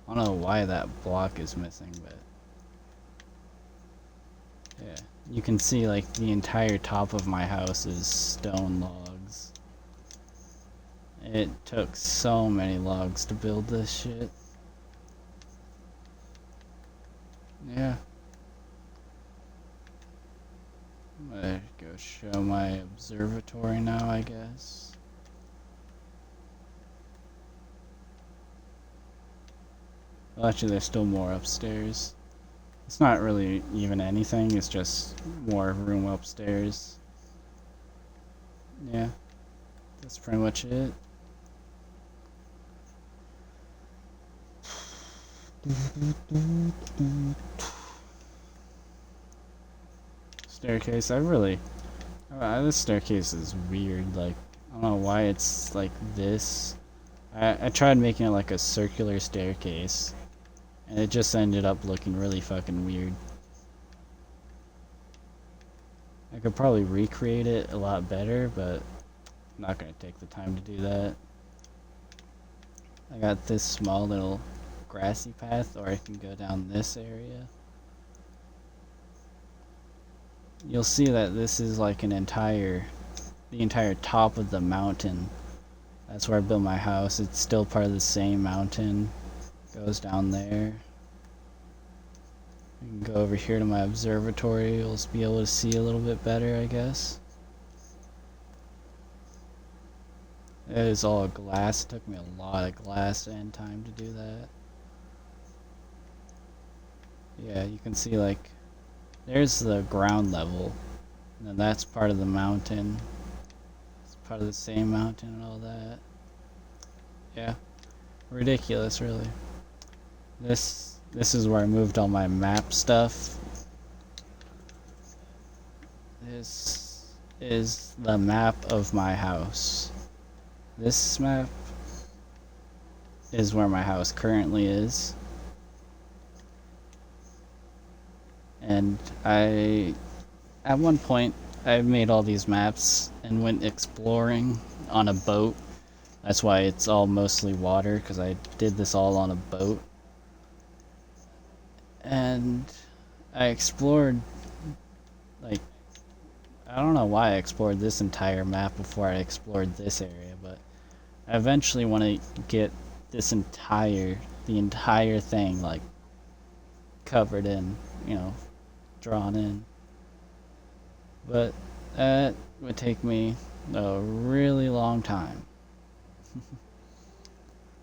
I don't know why that block is missing, but yeah. You can see like the entire top of my house is stone logs. It took so many logs to build this shit. Yeah. I'm gonna go show my observatory now, I guess. Well, actually, there's still more upstairs. It's not really even anything, it's just more room upstairs. Yeah, that's pretty much it. Staircase, this staircase is weird, like, I don't know why it's like this. I tried making it like a circular staircase, and it just ended up looking really fucking weird. I could probably recreate it a lot better, but I'm not gonna take the time to do that. I got this small little grassy path, or I can go down this area. You'll see that this is like the entire top of the mountain. That's where I built my house. It's still part of the same mountain. Goes down there. I can go over here to my observatory. You'll be able to see a little bit better, I guess. It is all glass. It took me a lot of glass and time to do that. Yeah, you can see like there's the ground level, and then that's part of the mountain. It's part of the same mountain and all that. Yeah, ridiculous, really. This is where I moved all my map stuff. This is the map of my house. This map is where my house currently is. And at one point, I made all these maps and went exploring on a boat. That's why it's all mostly water, because I did this all on a boat. And I explored, like, I don't know why I explored this entire map before I explored this area, but I eventually want to get this the entire thing, like, covered in, drawn in. But that would take me a really long time.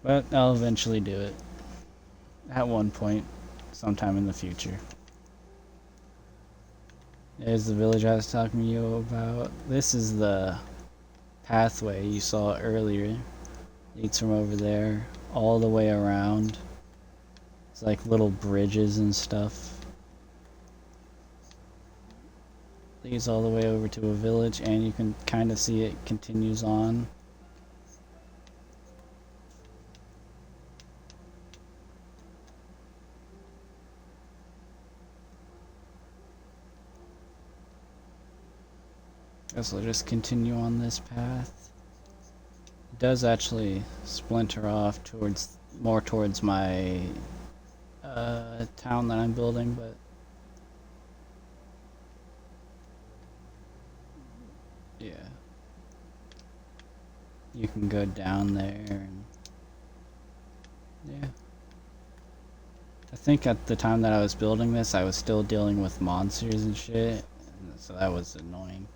But I'll eventually do it. At one point, sometime in the future. There's the village I was talking to you about. This is the pathway you saw earlier. Leads from over there all the way around. It's like little bridges and stuff. Leads all the way over to a village, and you can kind of see it continues on. Guess I'll just continue on this path. It does actually splinter off more towards my town that I'm building, but yeah, you can go down there and yeah. I think at the time that I was building this, I was still dealing with monsters and shit, so that was annoying.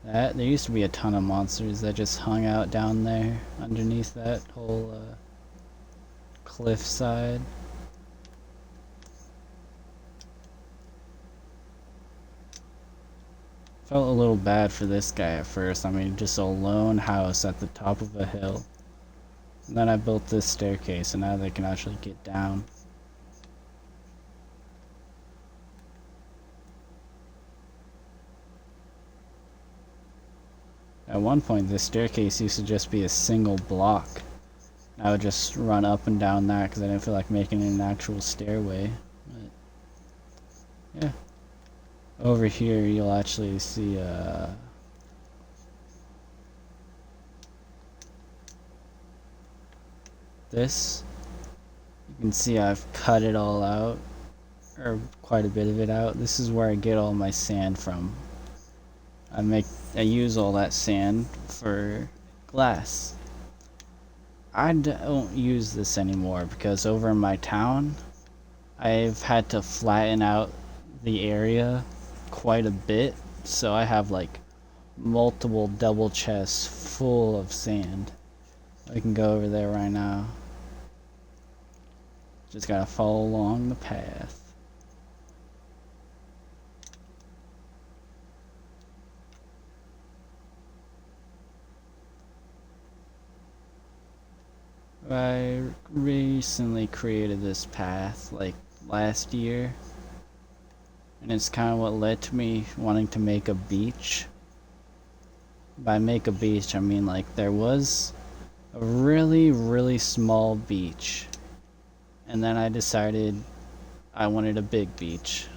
There used to be a ton of monsters that just hung out down there underneath that whole cliff side. Felt a little bad for this guy at first. I mean, just a lone house at the top of a hill. And then I built this staircase, and now they can actually get down. At one point, this staircase used to just be a single block. I would just run up and down that because I didn't feel like making it an actual stairway. But, yeah. Over here, you'll actually see this. You can see I've cut it all out, or quite a bit of it out. This is where I get all my sand from. I use all that sand for glass. I don't use this anymore because over in my town, I've had to flatten out the area quite a bit, so I have like multiple double chests full of sand. I can go over there right now. Just gotta follow along the path. I recently created this path like last year, and it's kind of what led to me wanting to make a beach. By make a beach, I mean like there was a really small beach, and then I decided I wanted a big beach.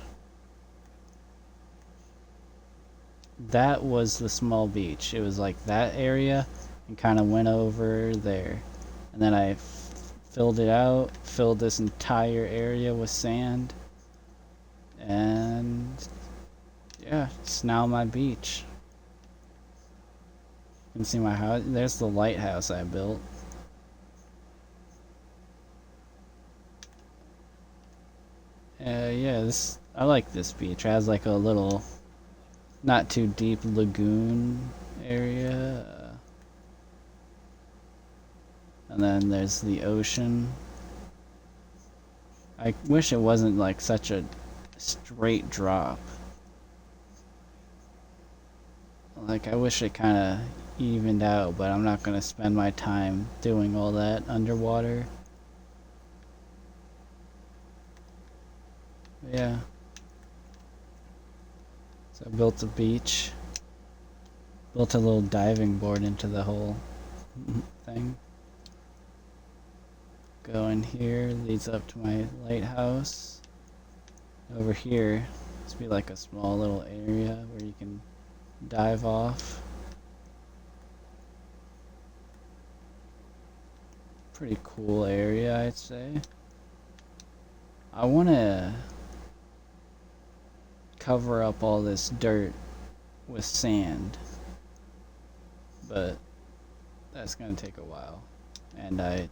That was the small beach. It was like that area and kind of went over there, and then I filled it out, filled this entire area with sand, and yeah, it's now my beach. You can see my house. There's the lighthouse I built. Yeah, I like this beach. It has like a little, not too deep lagoon area. And then there's the ocean. I wish it wasn't like such a straight drop. Like, I wish it kind of evened out, but I'm not going to spend my time doing all that underwater. But yeah. So I built a beach. Built a little diving board into the whole thing. Go in here, leads up to my lighthouse. Over here, this be like a small little area where you can dive off. Pretty cool area, I'd say. I want to cover up all this dirt with sand, but that's gonna take a while, and I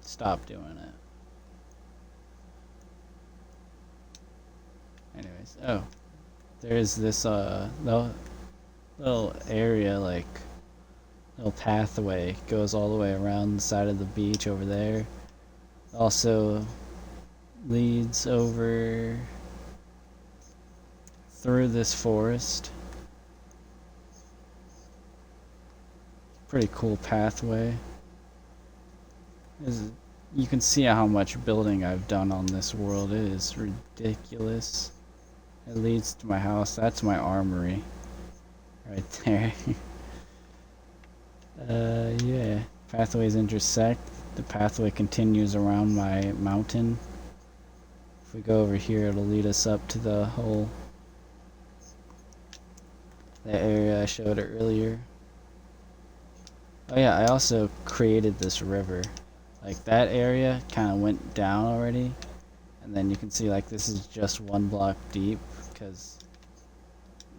stopped doing it. Anyways, oh, there's this little area, like little pathway goes all the way around the side of the beach over there. Also leads over through this forest. Pretty cool pathway. You can see how much building I've done on this world. It is ridiculous. It leads to my house. That's my armory right there. Yeah. Pathways intersect. The pathway continues around my mountain. If we go over here, it'll lead us up to the area I showed earlier. Oh yeah, I also created this river. Like, that area kind of went down already. And then you can see, like, this is just 1 block deep, because,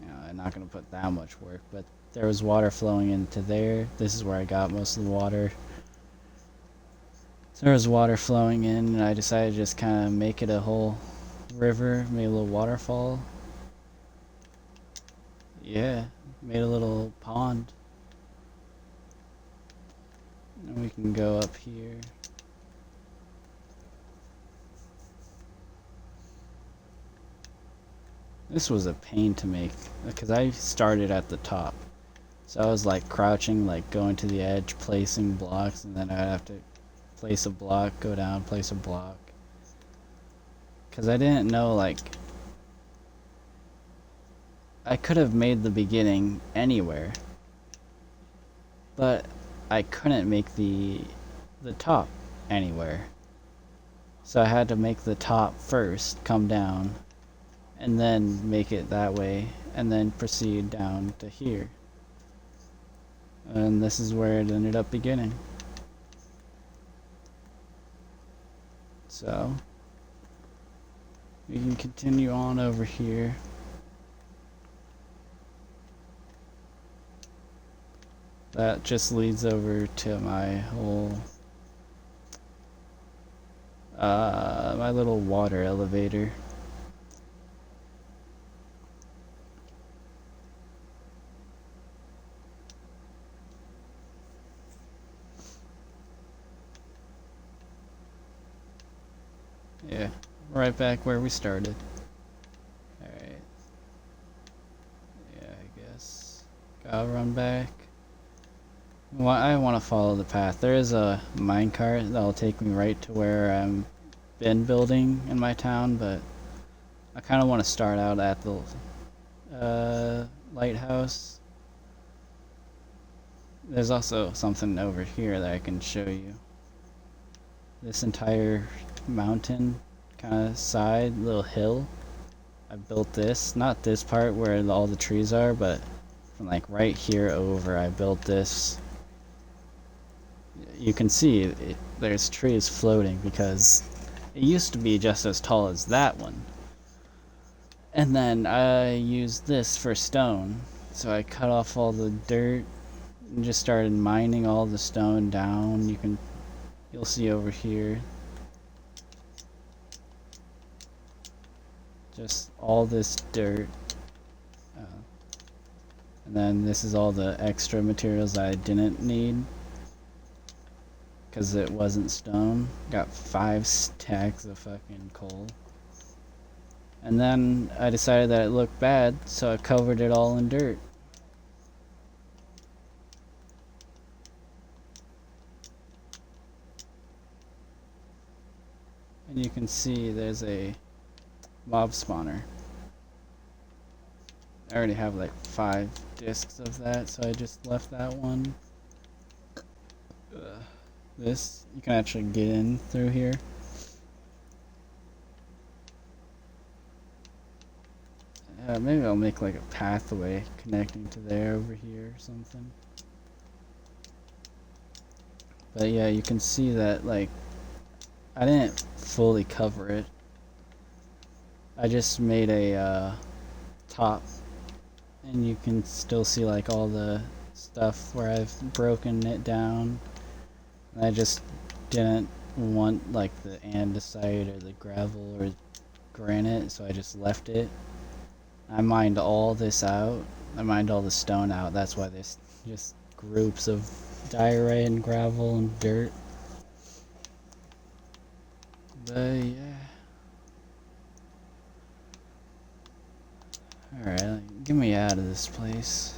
you know, I'm not going to put that much work. But there was water flowing into there. This is where I got most of the water. So there was water flowing in, and I decided to just kind of make it a whole river, made a little waterfall. Yeah, made a little pond. And we can go up here. This was a pain to make, because I started at the top. So I was like crouching, like going to the edge, placing blocks, and then I'd have to place a block, go down, place a block. Because I didn't know, like, I could have made the beginning anywhere, but I couldn't make the top anywhere. So I had to make the top first, come down, and then make it that way, and then proceed down to here. And this is where it ended up beginning. So we can continue on over here. That just leads over to my whole my little water elevator. Yeah, right back where we started. Alright. Yeah, I guess. Gotta run back. Well, I want to follow the path. There is a minecart that'll take me right to where I'm been building in my town, but I kind of want to start out at the lighthouse. There's also something over here that I can show you. This entire mountain kind of side, little hill. I built this, not this part where all the trees are, but from like right here over, I built this. You can see there's trees floating because it used to be just as tall as that one. And then I used this for stone. So I cut off all the dirt and just started mining all the stone down. You'll see over here. Just all this dirt. And then this is all the extra materials that I didn't need. because it wasn't stone. Got 5 stacks of fucking coal. And then I decided that it looked bad, so I covered it all in dirt. And you can see there's a mob spawner. I already have like 5 discs of that, so I just left that one. This, you can actually get in through here. Maybe I'll make like a pathway connecting to there over here or something. But yeah, you can see that like I didn't fully cover it. I just made a top, and you can still see like all the stuff where I've broken it down. And I just didn't want like the andesite or the gravel or granite, so I just left it. I mined all this out. I mined all the stone out. That's why there's just groups of diorite and gravel and dirt. But yeah. Alright, get me out of this place.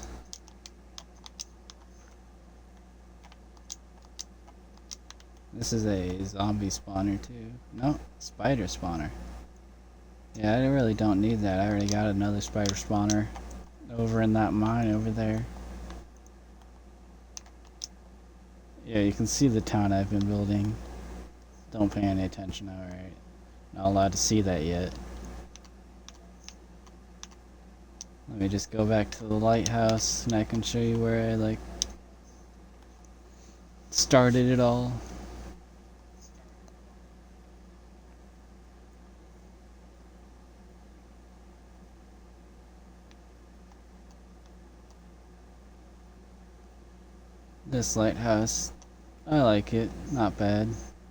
This is a zombie spawner too. No, spider spawner. Yeah, I really don't need that. I already got another spider spawner over in that mine over there. Yeah, you can see the town I've been building. Don't pay any attention, alright. Not allowed to see that yet. Let me just go back to the lighthouse and I can show you where I like started it all. This lighthouse, I like it, not bad.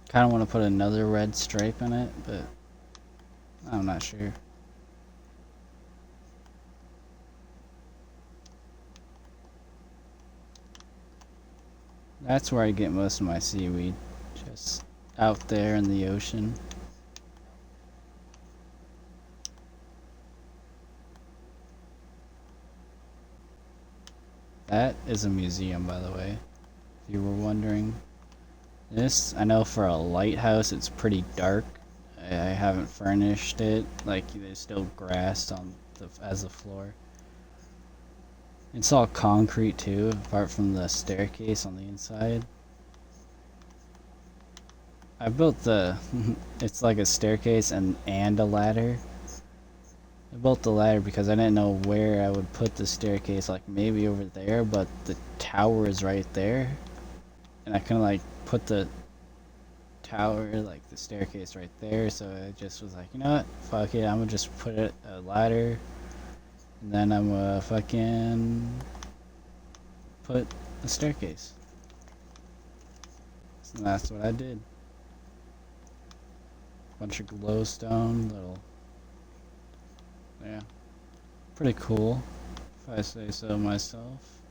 Kinda want to put another red stripe in it, but I'm not sure. That's where I get most of my seaweed, just out there in the ocean. That is a museum, by the way, if you were wondering. This, I know for a lighthouse, it's pretty dark. I haven't furnished it, like there's still grass on as a floor. It's all concrete too, apart from the staircase on the inside. I built the, it's like a staircase and a ladder. I built the ladder because I didn't know where I would put the staircase, like maybe over there, but the tower is right there. And I couldn't like put the tower, like the staircase right there, so I just was like, you know what, fuck it, I'm gonna just put a ladder. And then I'm gonna fucking put a staircase. So that's what I did. Bunch of glowstone, little, yeah, pretty cool, if I say so myself.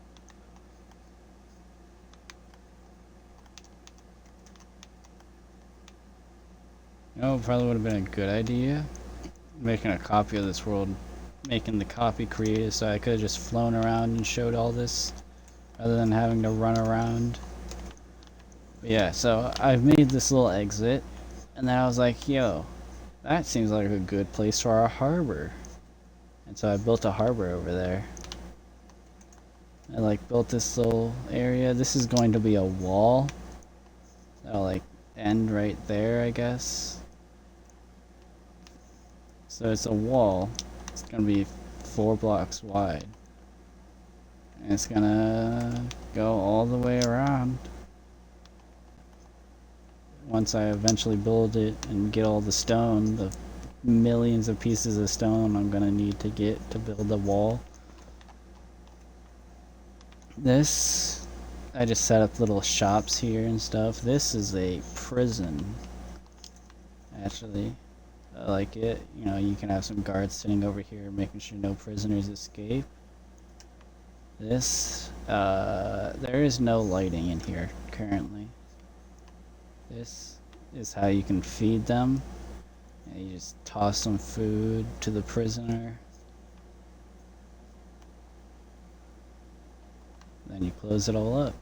You know, it probably would have been a good idea, making a copy of this world, making the copy creative, so I could have just flown around and showed all this, rather than having to run around. But yeah, so I've made this little exit, and then I was like, yo, that seems like a good place for our harbor. And so I built a harbor over there. I like built this little area. This is going to be a wall. That'll like end right there, I guess. So it's a wall. It's gonna be 4 blocks wide. And it's gonna go all the way around. Once I eventually build it and get all the stone, the millions of pieces of stone I'm gonna need to get to build the wall. This, I just set up little shops here and stuff. This is a prison, actually. I like it. You know, you can have some guards sitting over here making sure no prisoners escape. This, there is no lighting in here currently. This is how you can feed them. And you just toss some food to the prisoner. Then you close it all up.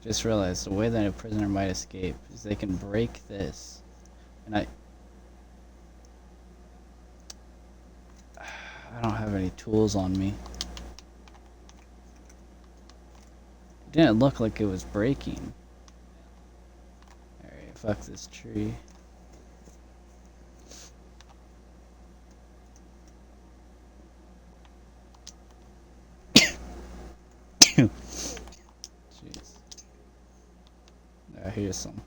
Just realized the way that a prisoner might escape is they can break this. And I don't have any tools on me. It didn't look like it was breaking. Alright, fuck this tree. Jeez. Here's some.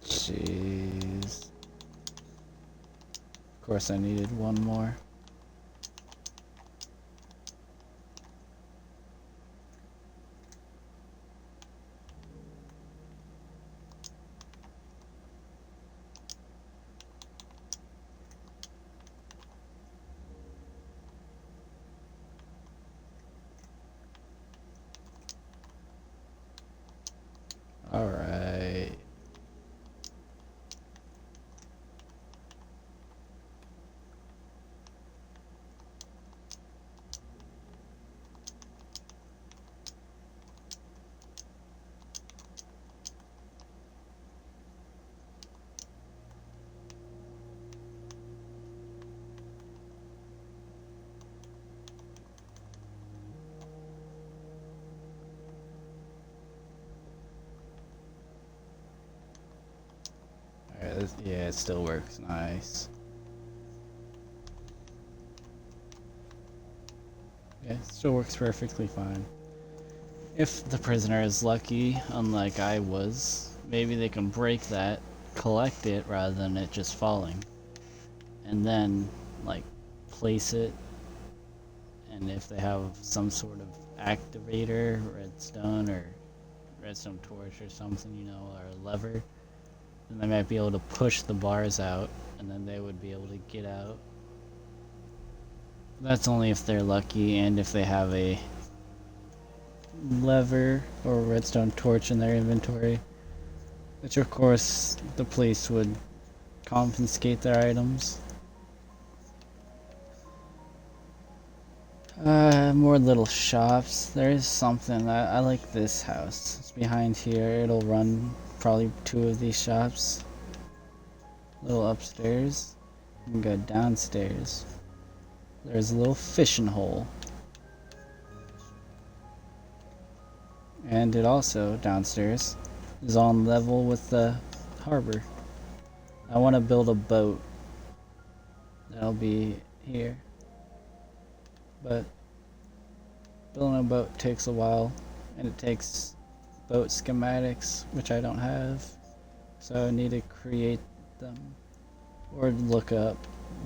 Jeez. Of course I needed one more. Alright. Yeah, it still works. Nice. Yeah, it still works perfectly fine. If the prisoner is lucky, unlike I was, maybe they can break that, collect it rather than it just falling. And then, like, place it. And if they have some sort of activator, redstone or redstone torch or something, you know, or a lever, then they might be able to push the bars out, and then they would be able to get out. That's only if they're lucky and if they have a lever or redstone torch in their inventory, which of course the police would confiscate their items. More little shops. There is something. I like this house. It's behind here. It'll run probably 2 of these shops. Little upstairs. You can go downstairs. There's a little fishing hole. And it also, downstairs, is on level with the harbor. I want to build a boat. That'll be here. But building a boat takes a while, and it takes boat schematics, which I don't have. So I need to create them, or look up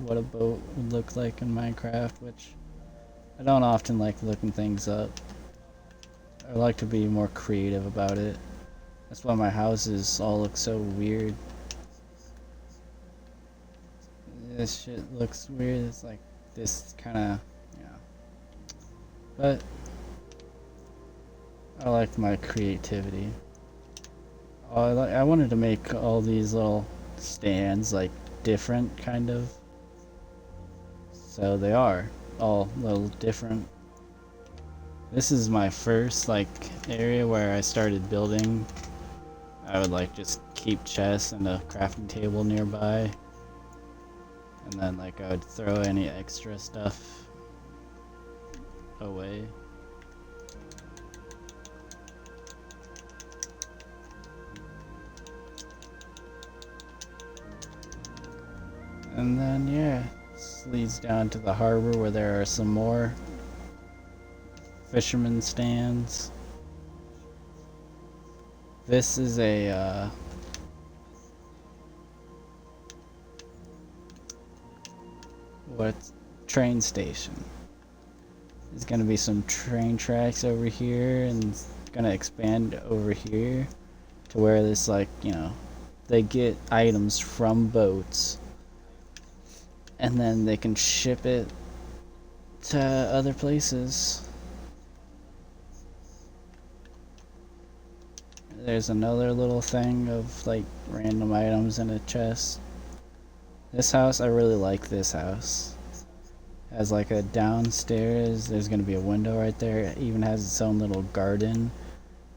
what a boat would look like in Minecraft, which I don't often like looking things up. I like to be more creative about it. That's why my houses all look so weird. This shit looks weird. It's like this kind of, yeah. But I like my creativity. I wanted to make all these little stands like different, kind of. So they are all a little different. This is my first like area where I started building. I would like just keep chests and a crafting table nearby, and then like I would throw any extra stuff away. And then yeah, this leads down to the harbor where there are some more fisherman stands. This is a train station. There's gonna be some train tracks over here and gonna expand over here to where this, like, you know, they get items from boats and then they can ship it to other places. There's another little thing of like random items in a chest. This house, I really like this house. Has like a downstairs, there's gonna be a window right there. It even has its own little garden.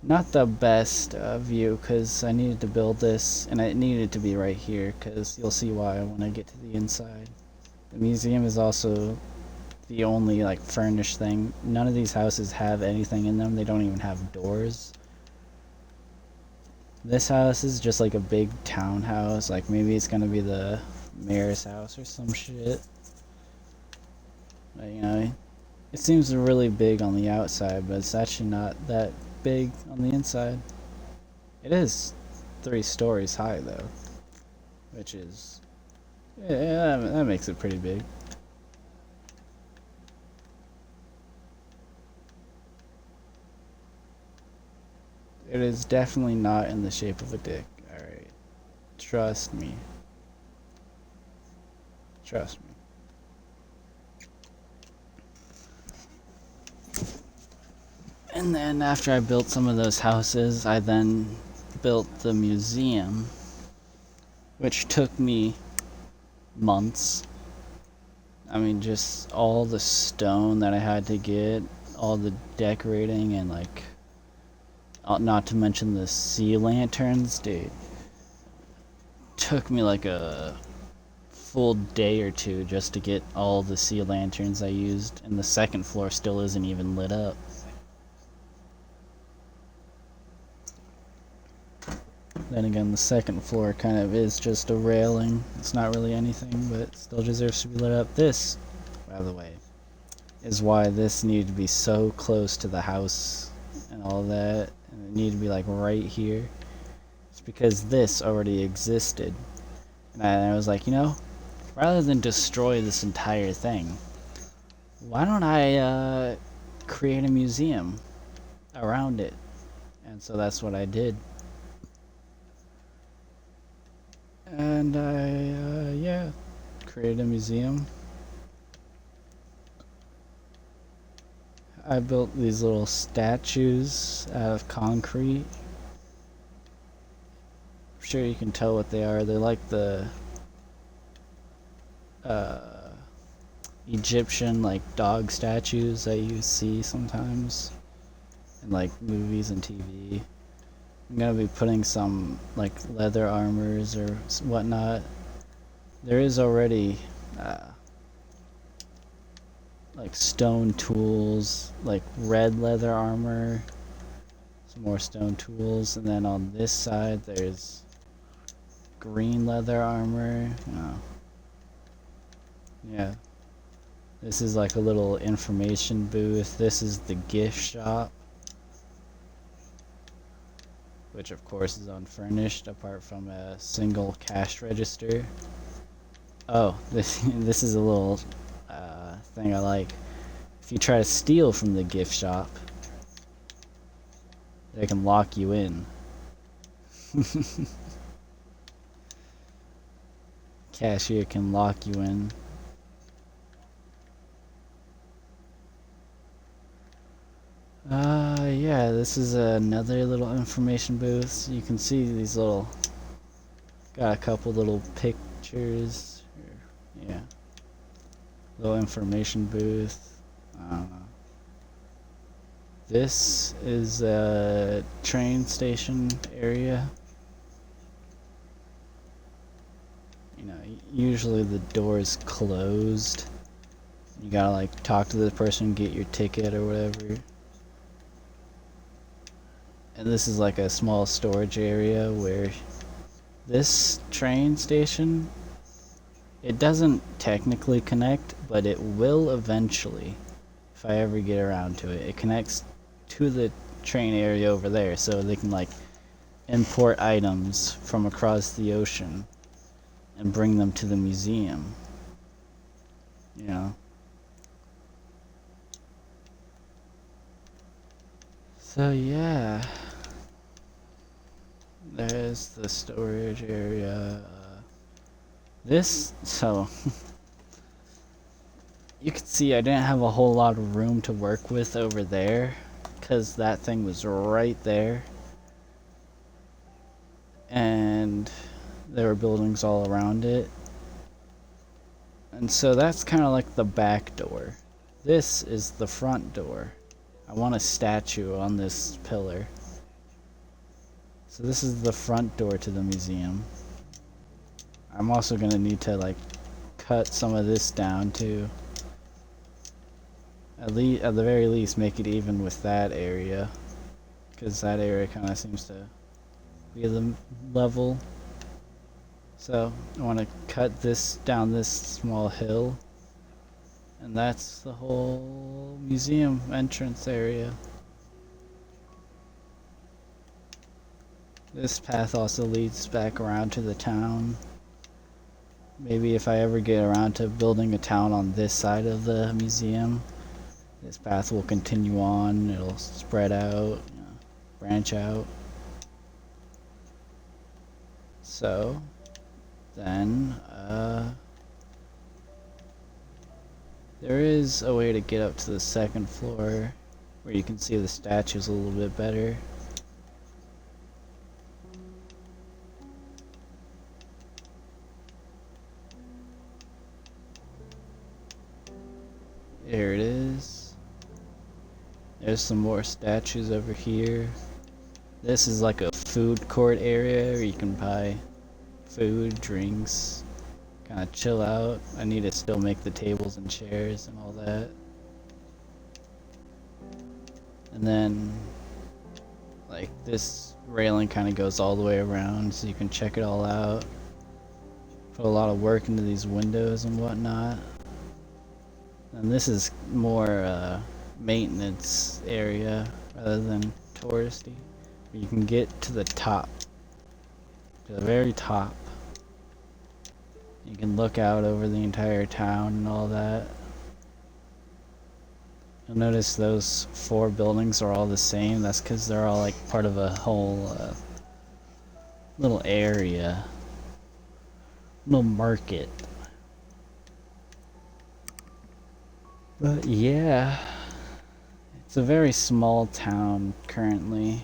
Not the best view because I needed to build this and it needed to be right here because you'll see why when I get to the inside. The museum is also the only like furnished thing. None of these houses have anything in them. They don't even have doors. This house is just like a big townhouse. Like maybe it's gonna be the mayor's house or some shit. But, you know, it seems really big on the outside, but it's actually not that big on the inside. It is 3 stories high though, which is, yeah, that makes it pretty big. It is definitely not in the shape of a dick. Alright. Trust me. Trust me. And then after I built some of those houses, I then built the museum, which took me months. I mean, just all the stone that I had to get, all the decorating, and like, not to mention the sea lanterns, dude. Took me like a full day or two just to get all the sea lanterns I used, and the second floor still isn't even lit up. Then again, the second floor kind of is just a railing. It's not really anything, but it still deserves to be lit up. This, by the way, is why this needed to be so close to the house and all that. And it needed to be like right here. It's because this already existed. And I was like, you know, rather than destroy this entire thing, why don't I create a museum around it? And so that's what I did. And I, yeah, created a museum. I built these little statues out of concrete. I'm sure you can tell what they are. They're like the Egyptian like dog statues that you see sometimes in like movies and TV. I'm gonna be putting some like leather armors or whatnot. There is already like stone tools, like red leather armor, some more stone tools, and then on this side there's green leather armor. Oh. Yeah. This is like a little information booth. This is the gift shop, which of course is unfurnished apart from a single cash register. Oh, this is a little thing I like. If you try to steal from the gift shop, they can lock you in. Cashier can lock you in. Yeah, this is another little information booth. You can see these little, got a couple little pictures. Yeah. Little information booth. This is a train station area. You know, usually the door is closed. You gotta like talk to the person, get your ticket or whatever. And this is like a small storage area where this train station, it doesn't technically connect, but it will eventually, if I ever get around to it. It connects to the train area over there, so they can like import items from across the ocean and bring them to the museum. You know? So yeah, there's the storage area. So you can see I didn't have a whole lot of room to work with over there because that thing was right there. And there were buildings all around it. And so that's kind of like the back door. This is the front door. I want a statue on this pillar. So this is the front door to the museum. I'm also gonna need to like cut some of this down too. At the very least, make it even with that area, because that area kind of seems to be the level. So I want to cut this down this small hill, and that's the whole museum entrance area. This path also leads back around to the town. Maybe if I ever get around to building a town on this side of the museum, this path will continue on, it'll spread out, branch out. So, then, there is a way to get up to the second floor where you can see the statues a little bit better. There it is. There's some more statues over here. This is like a food court area where you can buy food, drinks, kind of chill out. I need to still make the tables and chairs and all that. And then, like, this railing kind of goes all the way around so you can check it all out. Put a lot of work into these windows and whatnot. And this is more maintenance area rather than touristy. You can get to the top, to the very top. You can look out over the entire town and all that. You'll notice those 4 buildings are all the same. That's because they're all like part of a whole little area, little market. But yeah, it's a very small town currently.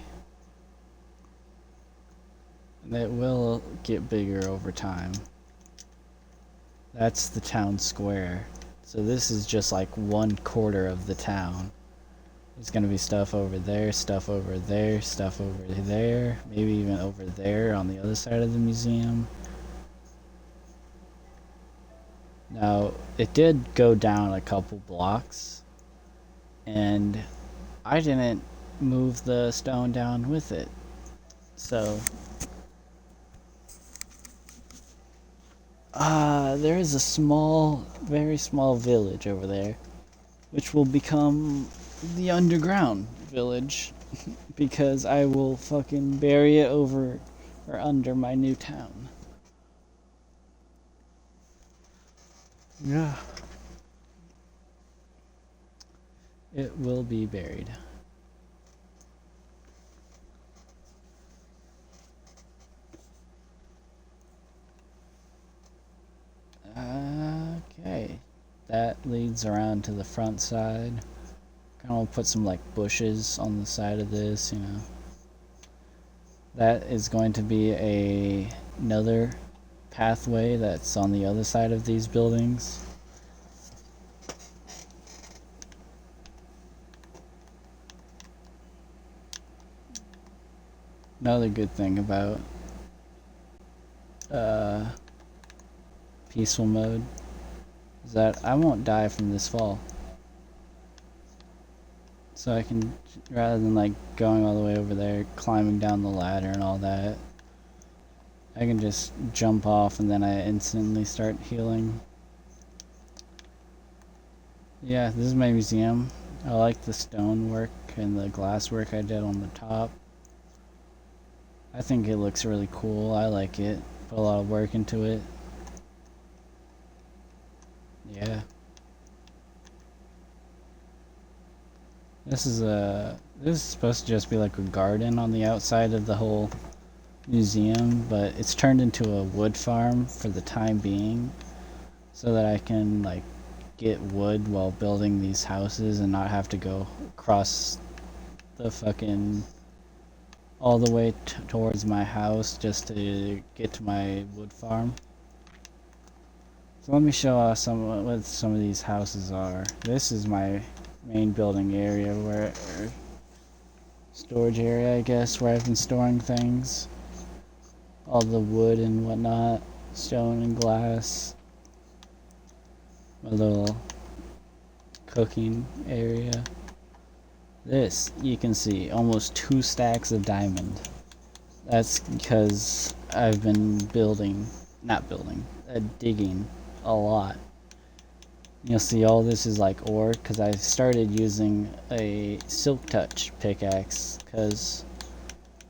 And it will get bigger over time. That's the town square. So this is just like 1/4 of the town. There's gonna be stuff over there, stuff over there, stuff over there, maybe even over there on the other side of the museum. Now, it did go down a couple blocks, and I didn't move the stone down with it. So, there is a small, very small village over there, which will become the underground village, because I will fucking bury it over or under my new town. Yeah. It will be buried. Okay. That leads around to the front side. Kind of put some like bushes on the side of this, you know. That is going to be another pathway that's on the other side of these buildings. Another good thing about peaceful mode is that I won't die from this fall. So I can, rather than like going all the way over there, climbing down the ladder and all that, I can just jump off and then I instantly start healing. Yeah, this is my museum. I like the stonework and the glasswork I did on the top. I think it looks really cool. I like it. Put a lot of work into it. Yeah. This is supposed to just be like a garden on the outside of the whole museum, but it's turned into a wood farm for the time being, so that I can like get wood while building these houses and not have to go across the fucking all the way towards my house just to get to my wood farm. So let me show what some of these houses are. This is my main building area, where storage area, I guess, where I've been storing things. All the wood and whatnot, stone and glass. My little cooking area. This, you can see, almost 2 stacks of diamond. That's because I've been digging a lot. You'll see all this is like ore, because I started using a silk touch pickaxe, because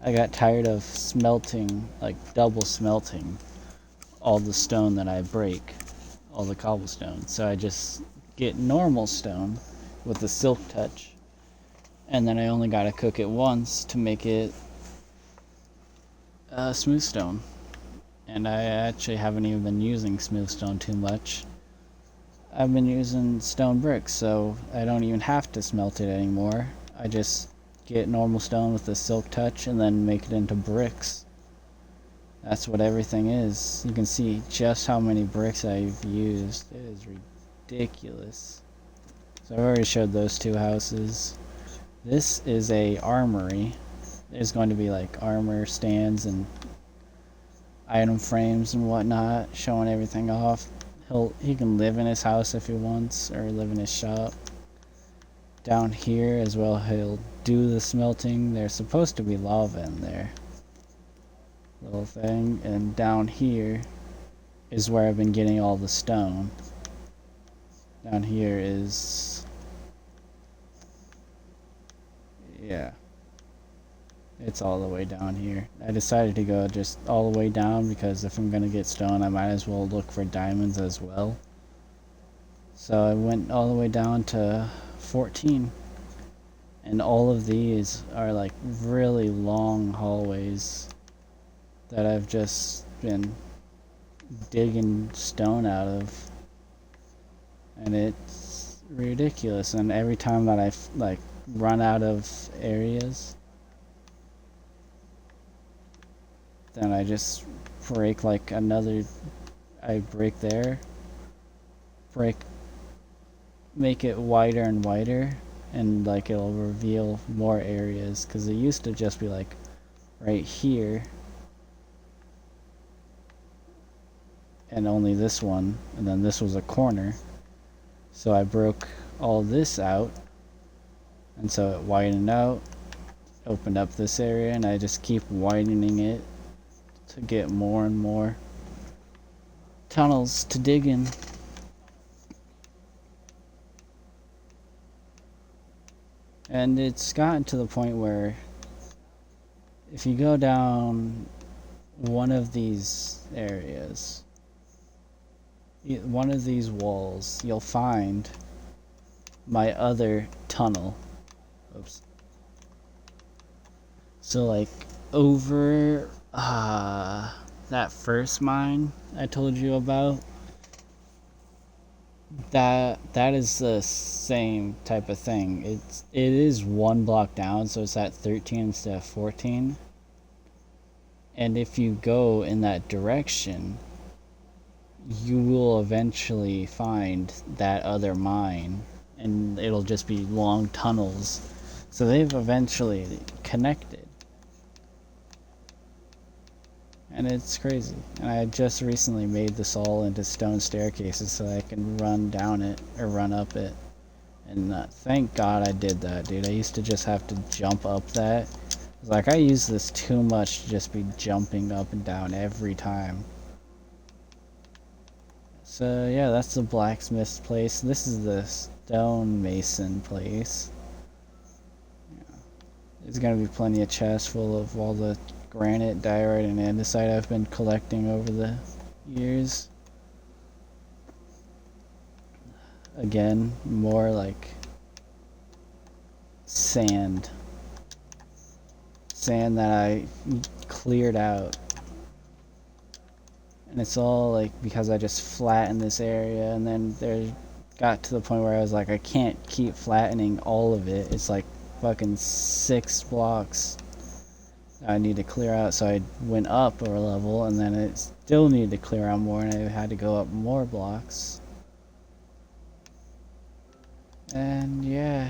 I got tired of smelting, like double smelting, all the stone that I break, all the cobblestone. So I just get normal stone with the silk touch, and then I only gotta cook it once to make it smooth stone. And I actually haven't even been using smooth stone too much. I've been using stone bricks, so I don't even have to smelt it anymore. I just get normal stone with the silk touch and then make it into bricks. That's what everything is. You can see just how many bricks I've used. It is ridiculous. So I've already showed those 2 houses. This is a armory. There's going to be like armor stands and item frames and whatnot, showing everything off. He can live in his house if he wants, or live in his shop. Down here as well, he'll do the smelting. There's supposed to be lava in there. Little thing. And down here is where I've been getting all the stone. Down here is... yeah. It's all the way down here. I decided to go just all the way down because if I'm gonna get stone, I might as well look for diamonds as well. So I went all the way down to 14. And all of these are like really long hallways that I've just been digging stone out of. And it's ridiculous. And every time that I like run out of areas, then I just break like another, I break there, make it wider and wider, and like it'll reveal more areas, because it used to just be like right here and only this one, and then this was a corner. So I broke all this out, and so it widened out, opened up this area, and I just keep widening it to get more and more tunnels to dig in. And it's gotten to the point where if you go down one of these areas, one of these walls, you'll find my other tunnel. Oops. So like over that first mine I told you about, that is the same type of thing. It is 1 block down, so it's at 13 instead of 14. And if you go in that direction, you will eventually find that other mine, and it'll just be long tunnels. So they've eventually connected. And it's crazy. And I just recently made this all into stone staircases so I can run down it, or run up it. And thank God I did that, dude. I used to just have to jump up that. Like, I use this too much to just be jumping up and down every time. So yeah, that's the blacksmith's place. This is the stonemason place. Yeah. There's gonna be plenty of chests full of all the granite, diorite, and andesite I've been collecting over the years. Again, more like sand. Sand that I cleared out. And it's all like because I just flattened this area, and then there got to the point where I was like, I can't keep flattening all of it. It's like fucking 6 blocks I need to clear out, so I went up a level, and then it still needed to clear out more, and I had to go up more blocks. And yeah,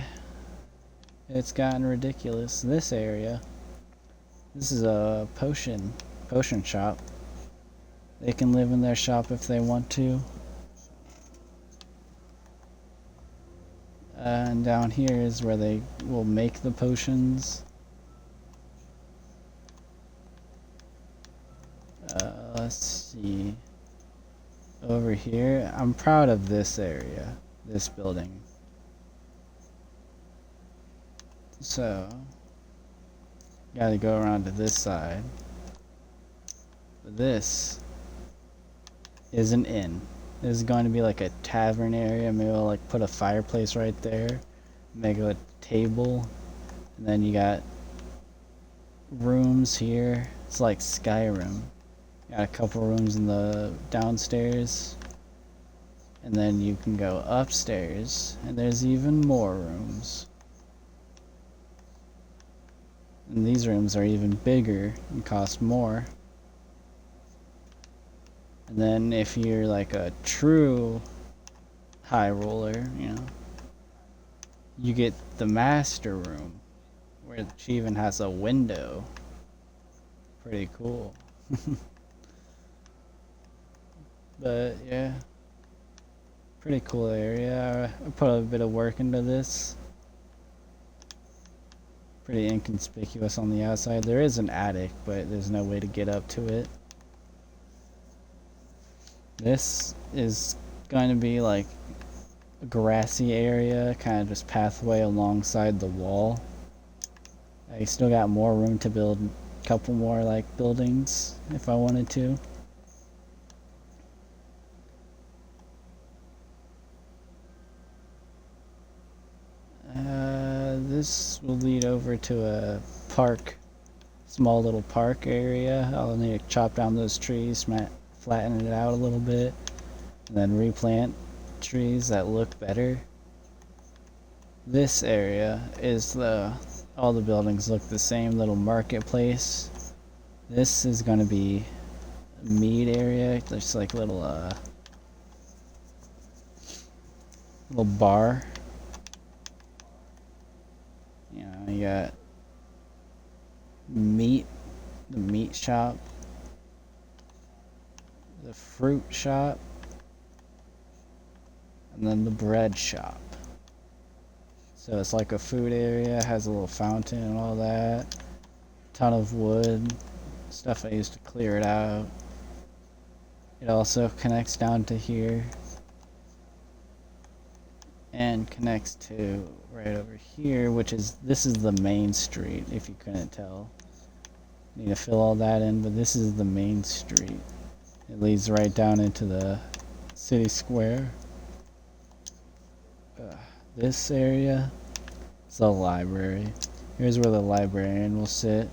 it's gotten ridiculous. This area, this is a potion shop. They can live in their shop if they want to. And down here is where they will make the potions. Let's see. Over here, I'm proud of this area, this building. So, gotta go around to this side. This is an inn. This is going to be like a tavern area. Maybe I'll like put a fireplace right there, make a table, and then you got rooms here. It's like Skyrim. Got a couple rooms in the downstairs, and then you can go upstairs, and there's even more rooms. And these rooms are even bigger and cost more. And then if you're like a true high roller, you know, you get the master room, where she even has a window. Pretty cool. But yeah, pretty cool area. I put a bit of work into this. Pretty inconspicuous on the outside. There is an attic, but there's no way to get up to it. This is going to be like a grassy area, kind of just pathway alongside the wall. I still got more room to build a couple more like buildings if I wanted to. This will lead over to a park, small little park area. I'll need to chop down those trees, flatten it out a little bit, and then replant trees that look better. This area is all the buildings look the same, little marketplace. This is going to be a meat area. There's like little bar. You know, you got meat, the meat shop, the fruit shop, and then the bread shop. So it's like a food area, has a little fountain and all that. Ton of wood, stuff I used to clear it out. It also connects down to here. And connects to right over here, which is, this is the main street, if you couldn't tell. Need to fill all that in, but this is the main street. It leads right down into the city square. This area is the library. Here's where the librarian will sit.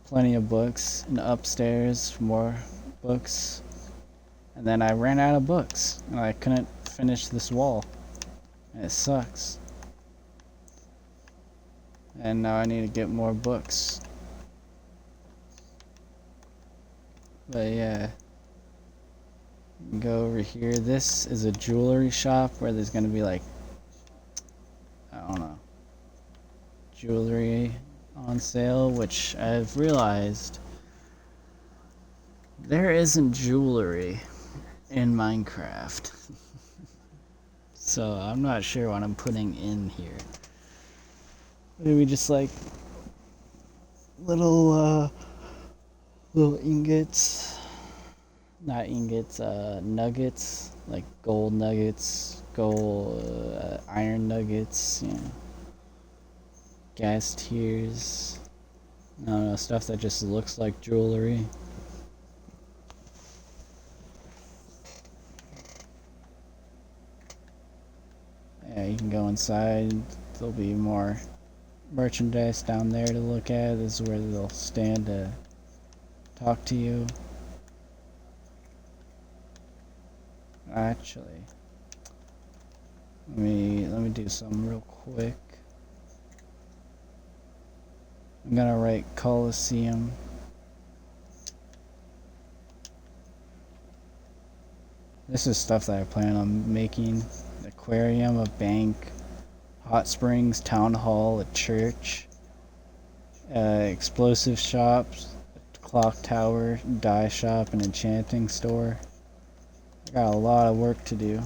Plenty of books, and upstairs more books. And then I ran out of books, and I couldn't finish this wall. And it sucks. And now I need to get more books. But yeah. Go over here. This is a jewelry shop where there's gonna be like, I don't know, jewelry on sale, which I've realized there isn't jewelry in Minecraft. So I'm not sure what I'm putting in here. Maybe just like little ingots. Not ingots, nuggets, like gold nuggets, iron nuggets, you know, gas tiers, I don't know, stuff that just looks like jewelry. Yeah, you can go inside. There'll be more merchandise down there to look at. This is where they'll stand to talk to you. Actually, let me do something real quick. I'm gonna write Coliseum. This is stuff that I plan on making. Aquarium, a bank, hot springs, town hall, a church, explosive shops, clock tower, dye shop, an enchanting store. I got a lot of work to do.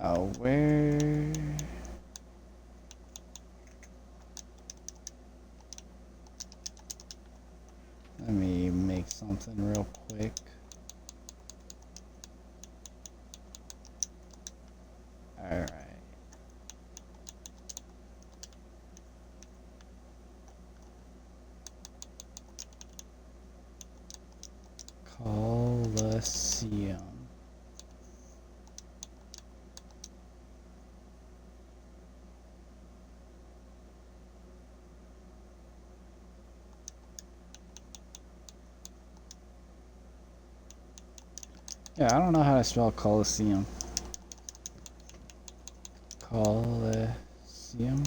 Oh, where? Let me make something real quick. Alright. Coliseum. Yeah, I don't know how to spell Coliseum. Coliseum?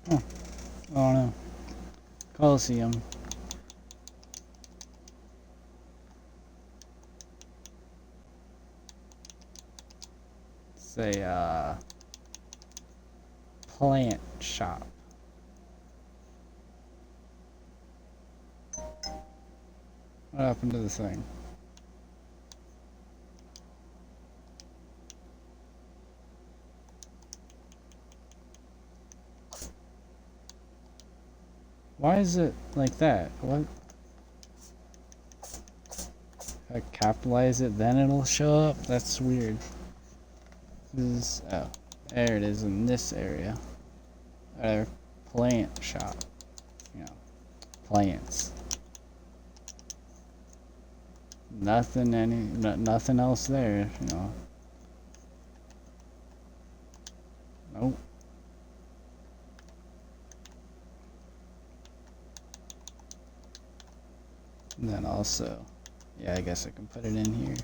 Huh. I don't know. Coliseum. Say, plant shop. What happened to the thing? Why is it like that? What? If I capitalize it, then it'll show up? That's weird. Oh, there it is in this area. Plant shop. You know, plants. Nothing else there, you know. Nope. And then also, yeah, I guess I can put it in here.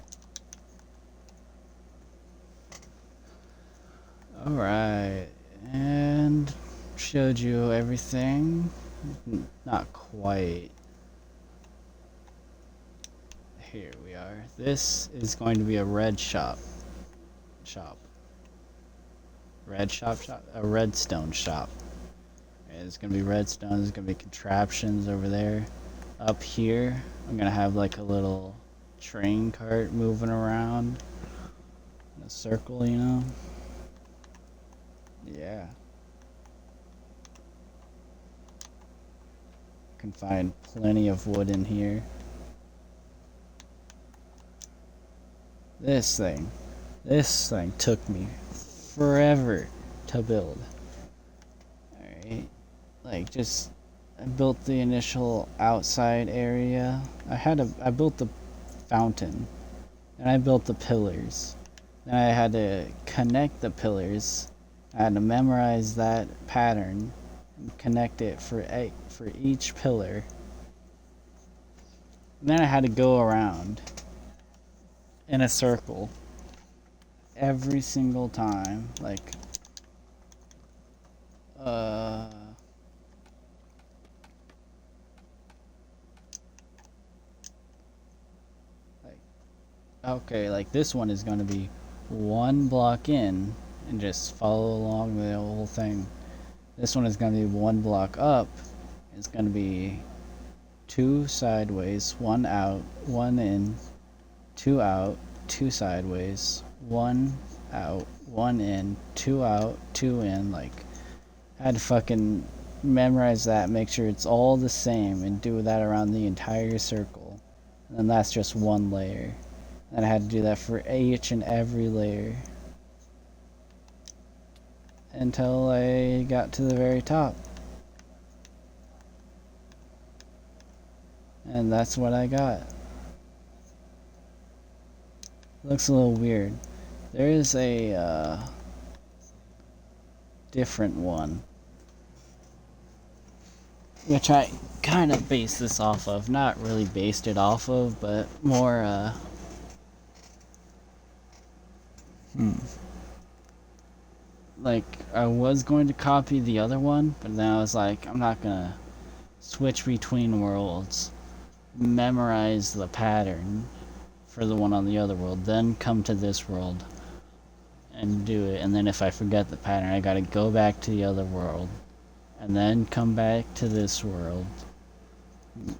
Alright, and showed you everything. Not quite. Here we are. This is going to be a red shop. Red shop? A redstone shop. There's going to be redstone, there's going to be contraptions over there. Up here, I'm going to have like a little train cart moving around in a circle, you know? Yeah. Can find plenty of wood in here. This thing took me forever to build. Alright, like just, I built the initial outside area. I built the fountain, and I built the pillars. Then I had to connect the pillars. I had to memorize that pattern and connect it for each pillar. And then I had to go around in a circle every single time, like okay, like this one is going to be one block in and just follow along the whole thing. This one is going to be one block up. It's going to be two sideways, one out, one in, two out, two sideways, one out, one in, two out, two in. Like, I had to fucking memorize that, make sure it's all the same, and do that around the entire circle. And then that's just one layer. And I had to do that for each and every layer until I got to the very top. And that's what I got. Looks a little weird. There is a different one, which I kind of based this off of. Not really based it off of, but more, like, I was going to copy the other one, but then I was like, I'm not gonna switch between worlds, memorize the pattern for the one on the other world, then come to this world and do it, and then if I forget the pattern, I gotta go back to the other world, and then come back to this world,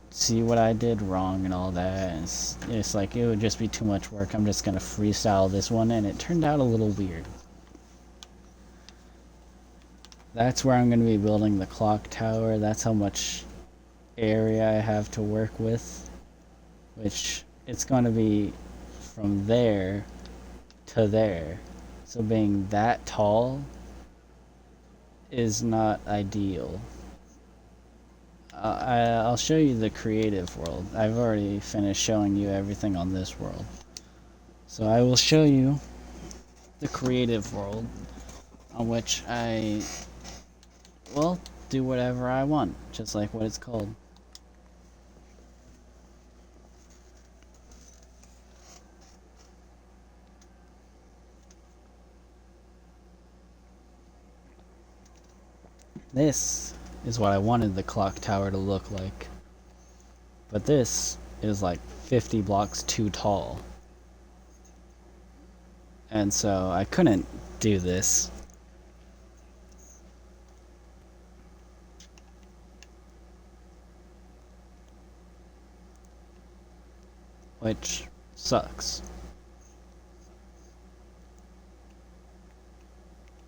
see what I did wrong and all that. And it's like, it would just be too much work. I'm just gonna freestyle this one, and it turned out a little weird. That's where I'm gonna be building the clock tower. That's how much area I have to work with, which it's gonna be from there to there. So being that tall is not ideal. I'll show you the creative world. I've already finished showing you everything on this world. So I will show you the creative world, on which I will do whatever I want, just like what it's called. This is what I wanted the clock tower to look like. But this is like 50 blocks too tall. And so I couldn't do this. Which sucks.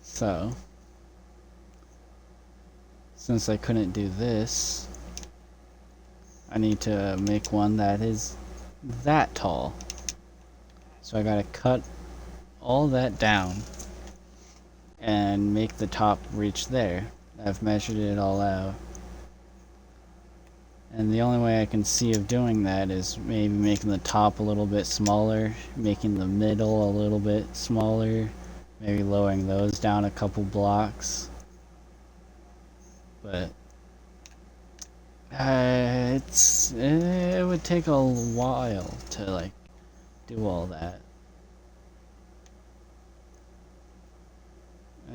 So, since I couldn't do this, I need to make one that is that tall. So I gotta cut all that down and make the top reach there. I've measured it all out. And the only way I can see of doing that is maybe making the top a little bit smaller, making the middle a little bit smaller, maybe lowering those down a couple blocks. But it would take a while to like do all that.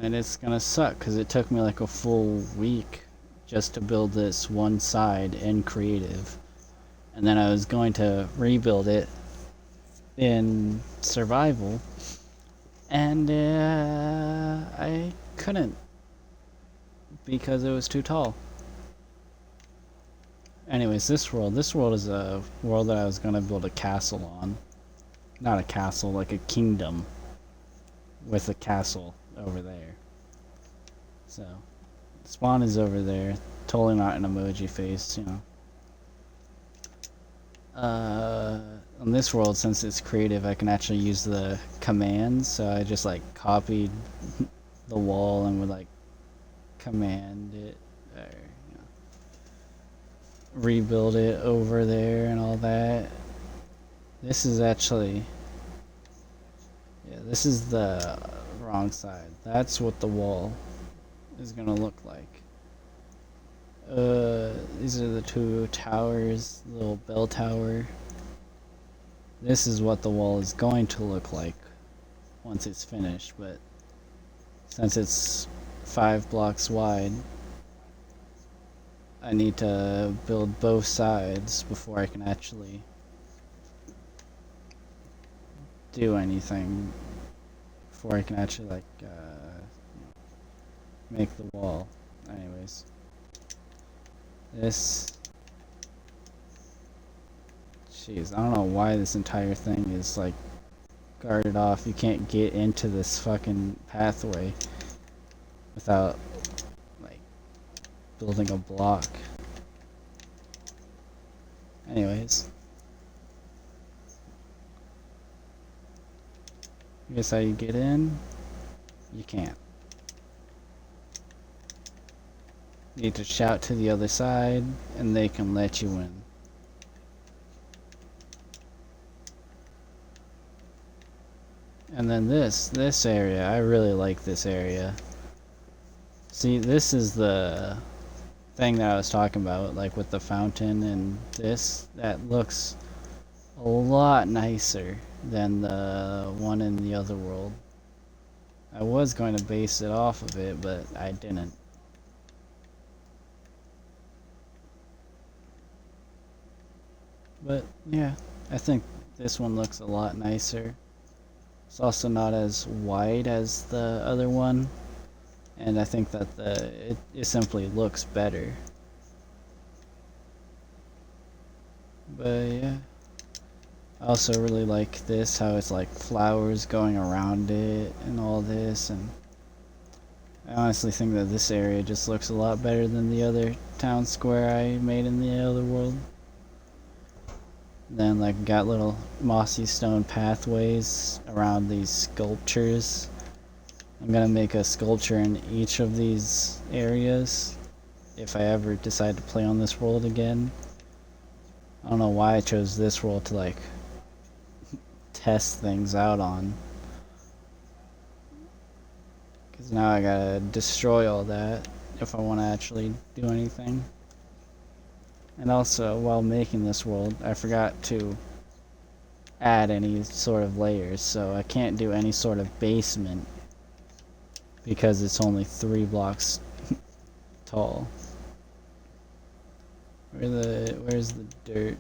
And it's gonna suck because it took me like a full week just to build this one side in creative, and then I was going to rebuild it in survival, and I couldn't because it was too tall. Anyways, this world is a world that I was gonna build a castle on. Not a castle, like a kingdom with a castle over there. So spawn is over there, totally not an emoji face, you know. On this world, since it's creative, I can actually use the commands, so I just like copied the wall and would like command it, or you know, rebuild it over there and all that. This is actually, yeah, this is the wrong side. That's what the wall is gonna look like. These are the two towers, the little bell tower. This is what the wall is going to look like once it's finished, but since it's 5 blocks wide, I need to build both sides before I can actually do anything, before I can actually like make the wall. Anyways, this, jeez, I don't know why this entire thing is like guarded off. You can't get into this fucking pathway without like building a block. Anyways, here's how you get in. You can't. You need to shout to the other side and they can let you in. And then this area, I really like this area. See, this is the thing that I was talking about, like with the fountain and this. That looks a lot nicer than the one in the other world. I was going to base it off of it, but I didn't. But yeah, I think this one looks a lot nicer. It's also not as wide as the other one, and I think that it simply looks better. But yeah, I also really like this, how it's like flowers going around it and all this, and I honestly think that this area just looks a lot better than the other town square I made in the other world. Then like got little mossy stone pathways around these sculptures. I'm gonna make a sculpture in each of these areas if I ever decide to play on this world again. I don't know why I chose this world to like test things out on, because now I gotta destroy all that if I want to actually do anything. And also, while making this world, I forgot to add any sort of layers, so I can't do any sort of basement because it's only 3 blocks tall. Where's the dirt?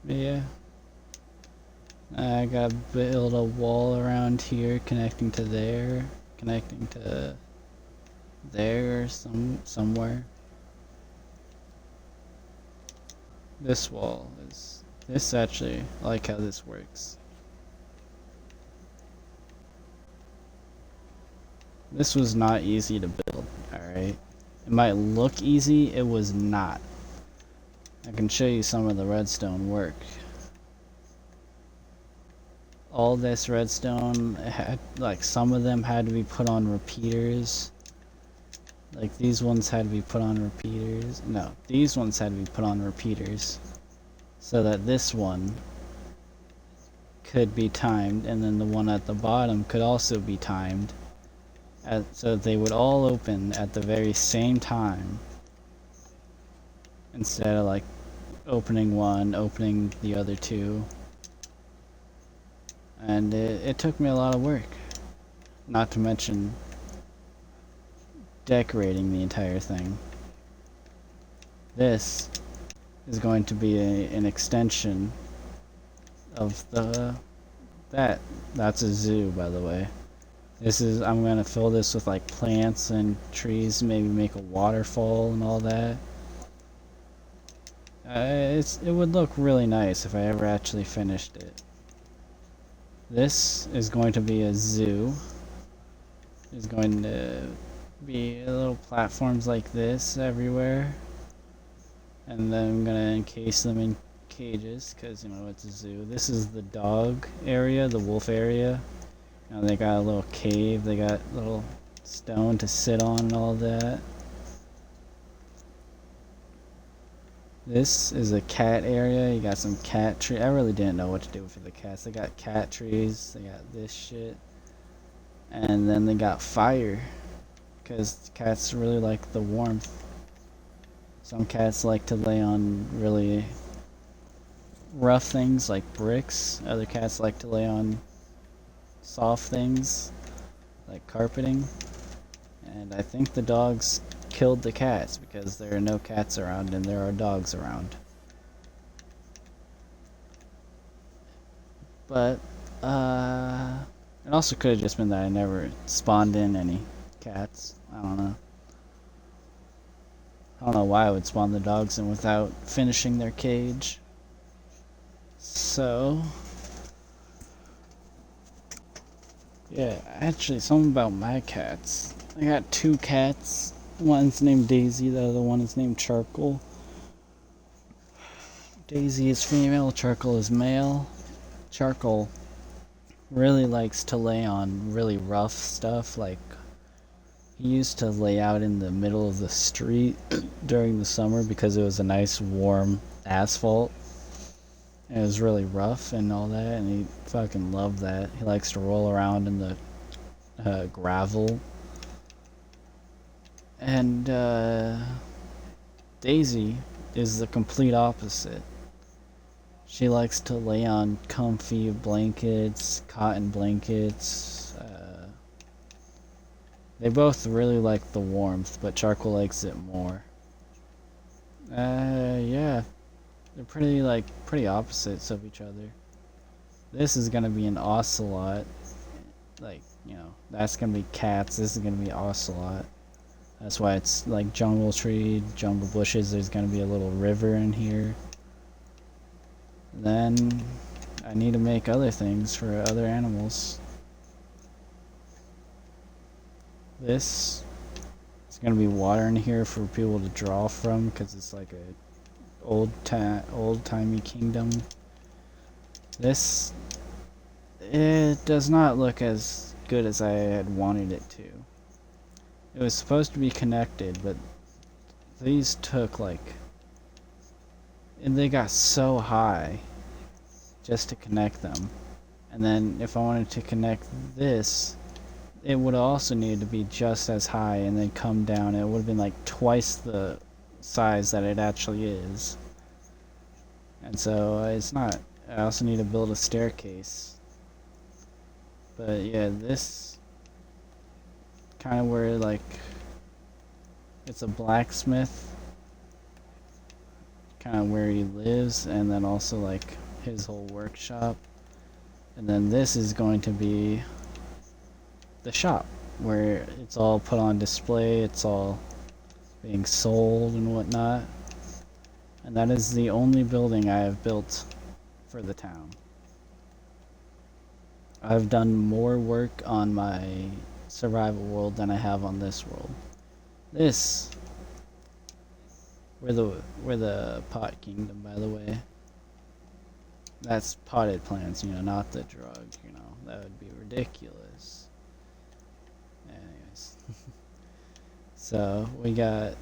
Yeah. I gotta build a wall around here connecting to there, connecting to there somewhere. This wall is this actually, I like how this works. This was not easy to build, alright? It might look easy, it was not. I can show you some of the redstone work. All this redstone had, like, some of them had to be put on repeaters. Like these ones had to be put on repeaters. No, these ones had to be put on repeaters so that this one could be timed, and then the one at the bottom could also be timed, so they would all open at the very same time, instead of like opening one, opening the other two. And it took me a lot of work, not to mention decorating the entire thing. This is going to be an extension of that's a zoo, by the way. I'm gonna fill this with like plants and trees, maybe make a waterfall and all that. It would look really nice if I ever actually finished it. This is going to be a zoo. There's going to be little platforms like this everywhere, and then I'm gonna encase them in cages because, you know, it's a zoo. This is the dog area, the wolf area. You know, they got a little cave, they got little stone to sit on and all that. This is a cat area. You got some cat tree. I really didn't know what to do for the cats. They got cat trees. They got this shit. And then they got fire, because cats really like the warmth. Some cats like to lay on really rough things like bricks. Other cats like to lay on soft things like carpeting. And I think the dogs killed the cats because there are no cats around and there are dogs around. But it also could have just been that I never spawned in any cats. I don't know. I don't know why I would spawn the dogs in without finishing their cage. So yeah, actually something about my cats. I got 2 cats. One's named Daisy, the other one is named Charcoal. Daisy is female, Charcoal is male. Charcoal really likes to lay on really rough stuff. Like, he used to lay out in the middle of the street during the summer because it was a nice warm asphalt. And it was really rough and all that, and he fucking loved that. He likes to roll around in the gravel. And Daisy is the complete opposite. She likes to lay on comfy blankets, cotton blankets. They both really like the warmth, but Charcoal likes it more. Yeah, they're pretty opposites of each other. This is gonna be an ocelot. Like, that's gonna be cats. This is gonna be ocelot. That's why it's like jungle tree, jungle bushes. There's gonna be a little river in here. Then I need to make other things for other animals. This is gonna be water in here for people to draw from because it's like a old-timey kingdom. This, it does not look as good as I had wanted it to. It was supposed to be connected, but these took and they got so high just to connect them. And then if I wanted to connect this, it would also need to be just as high and then come down. It would have been like twice the size that it actually is. And so it's not. I also need to build a staircase. But yeah, this kind of where it's a blacksmith, kind of where he lives, and then also his whole workshop. And then this is going to be the shop where it's all put on display, it's all being sold and whatnot. And that is the only building I have built for the town. I've done more work on my survival world than I have on this world. This, we're the pot kingdom, by the way. That's potted plants, not the drug, that would be ridiculous. Anyways. So, we got,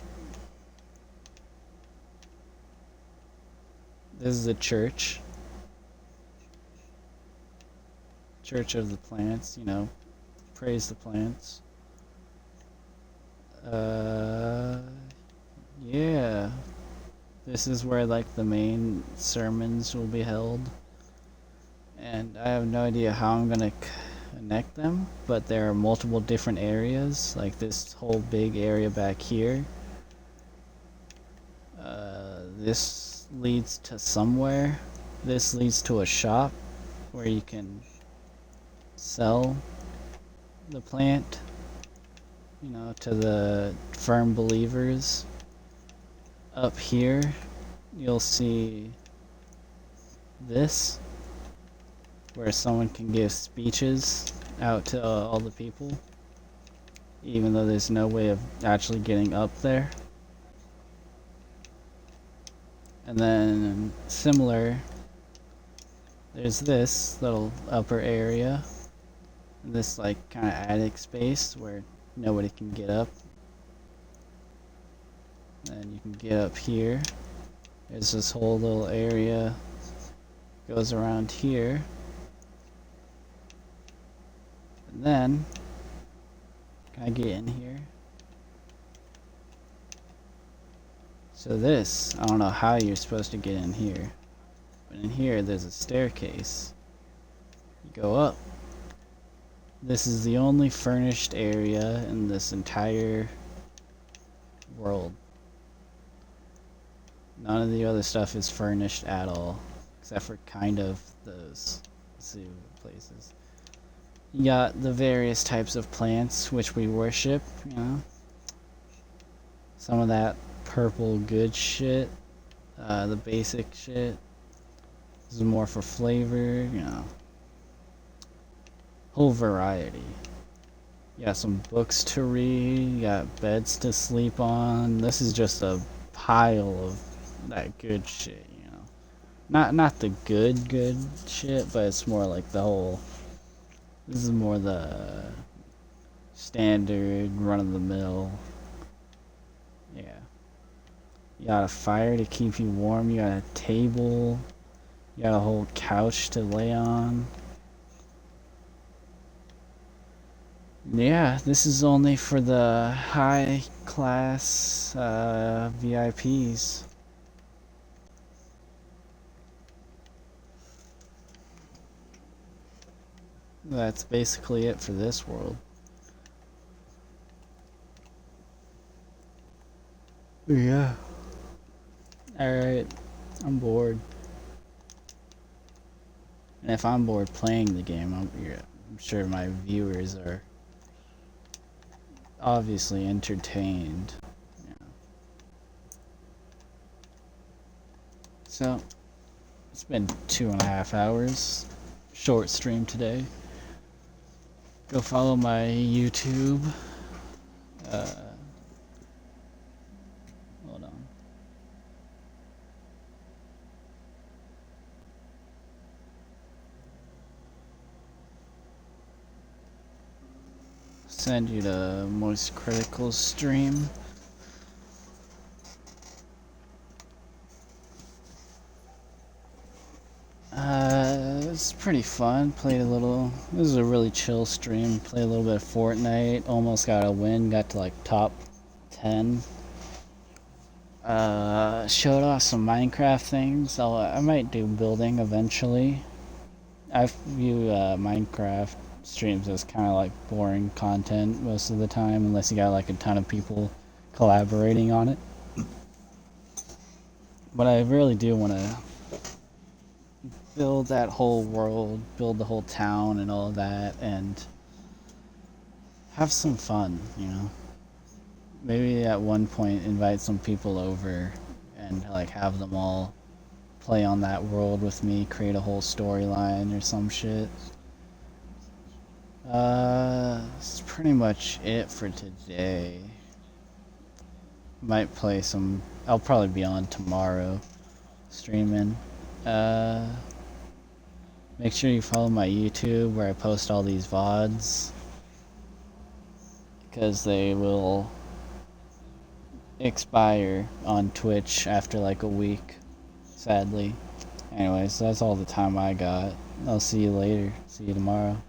this is a church. Church of the plants, praise the plants. Yeah. This is where the main sermons will be held. And I have no idea how I'm gonna connect them, but there are multiple different areas, like this whole big area back here. This leads to somewhere. This leads to a shop where you can sell the plant, to the firm believers. Up here, you'll see this, where someone can give speeches out to all the people, even though there's no way of actually getting up there. And then, similar, there's this little upper area, this kind of attic space where nobody can get up. And you can get up here. There's this whole little area, goes around here. And then, can I get in here? So this, I don't know how you're supposed to get in here. But in here, there's a staircase. You go up. This is the only furnished area in this entire world. None of the other stuff is furnished at all, except for kind of those zoo places. You got the various types of plants which we worship, Some of that purple good shit, the basic shit. This is more for flavor, Whole variety. You got some books to read, you got beds to sleep on. This is just a pile of that good shit, Not the good shit, but it's more like the whole. This is more the standard run of the mill. Yeah. You got a fire to keep you warm. You got a table. You got a whole couch to lay on. Yeah, this is only for the high class VIPs. That's basically it for this world. Yeah. Alright, I'm bored. And if I'm bored playing the game, I'm sure my viewers are obviously entertained. Yeah. So, it's been 2.5 hours. Short stream today. Go follow my YouTube. Hold on. Send you to Moist Critical stream. It's pretty fun. Played a little. This is a really chill stream. Played a little bit of Fortnite. Almost got a win. Got to like top 10. Showed off some Minecraft things. I might do building eventually. I view Minecraft streams as kind of like boring content most of the time, unless you got like a ton of people collaborating on it. But I really do want to build that whole world, build the whole town and all of that, and have some fun, you know? Maybe at one point invite some people over and like have them all play on that world with me, create a whole storyline or some shit. That's pretty much it for today. Might play some. I'll probably be on tomorrow streaming. Make sure you follow my YouTube where I post all these VODs, because they will expire on Twitch after like a week, sadly. Anyways, that's all the time I got. I'll see you later. See you tomorrow.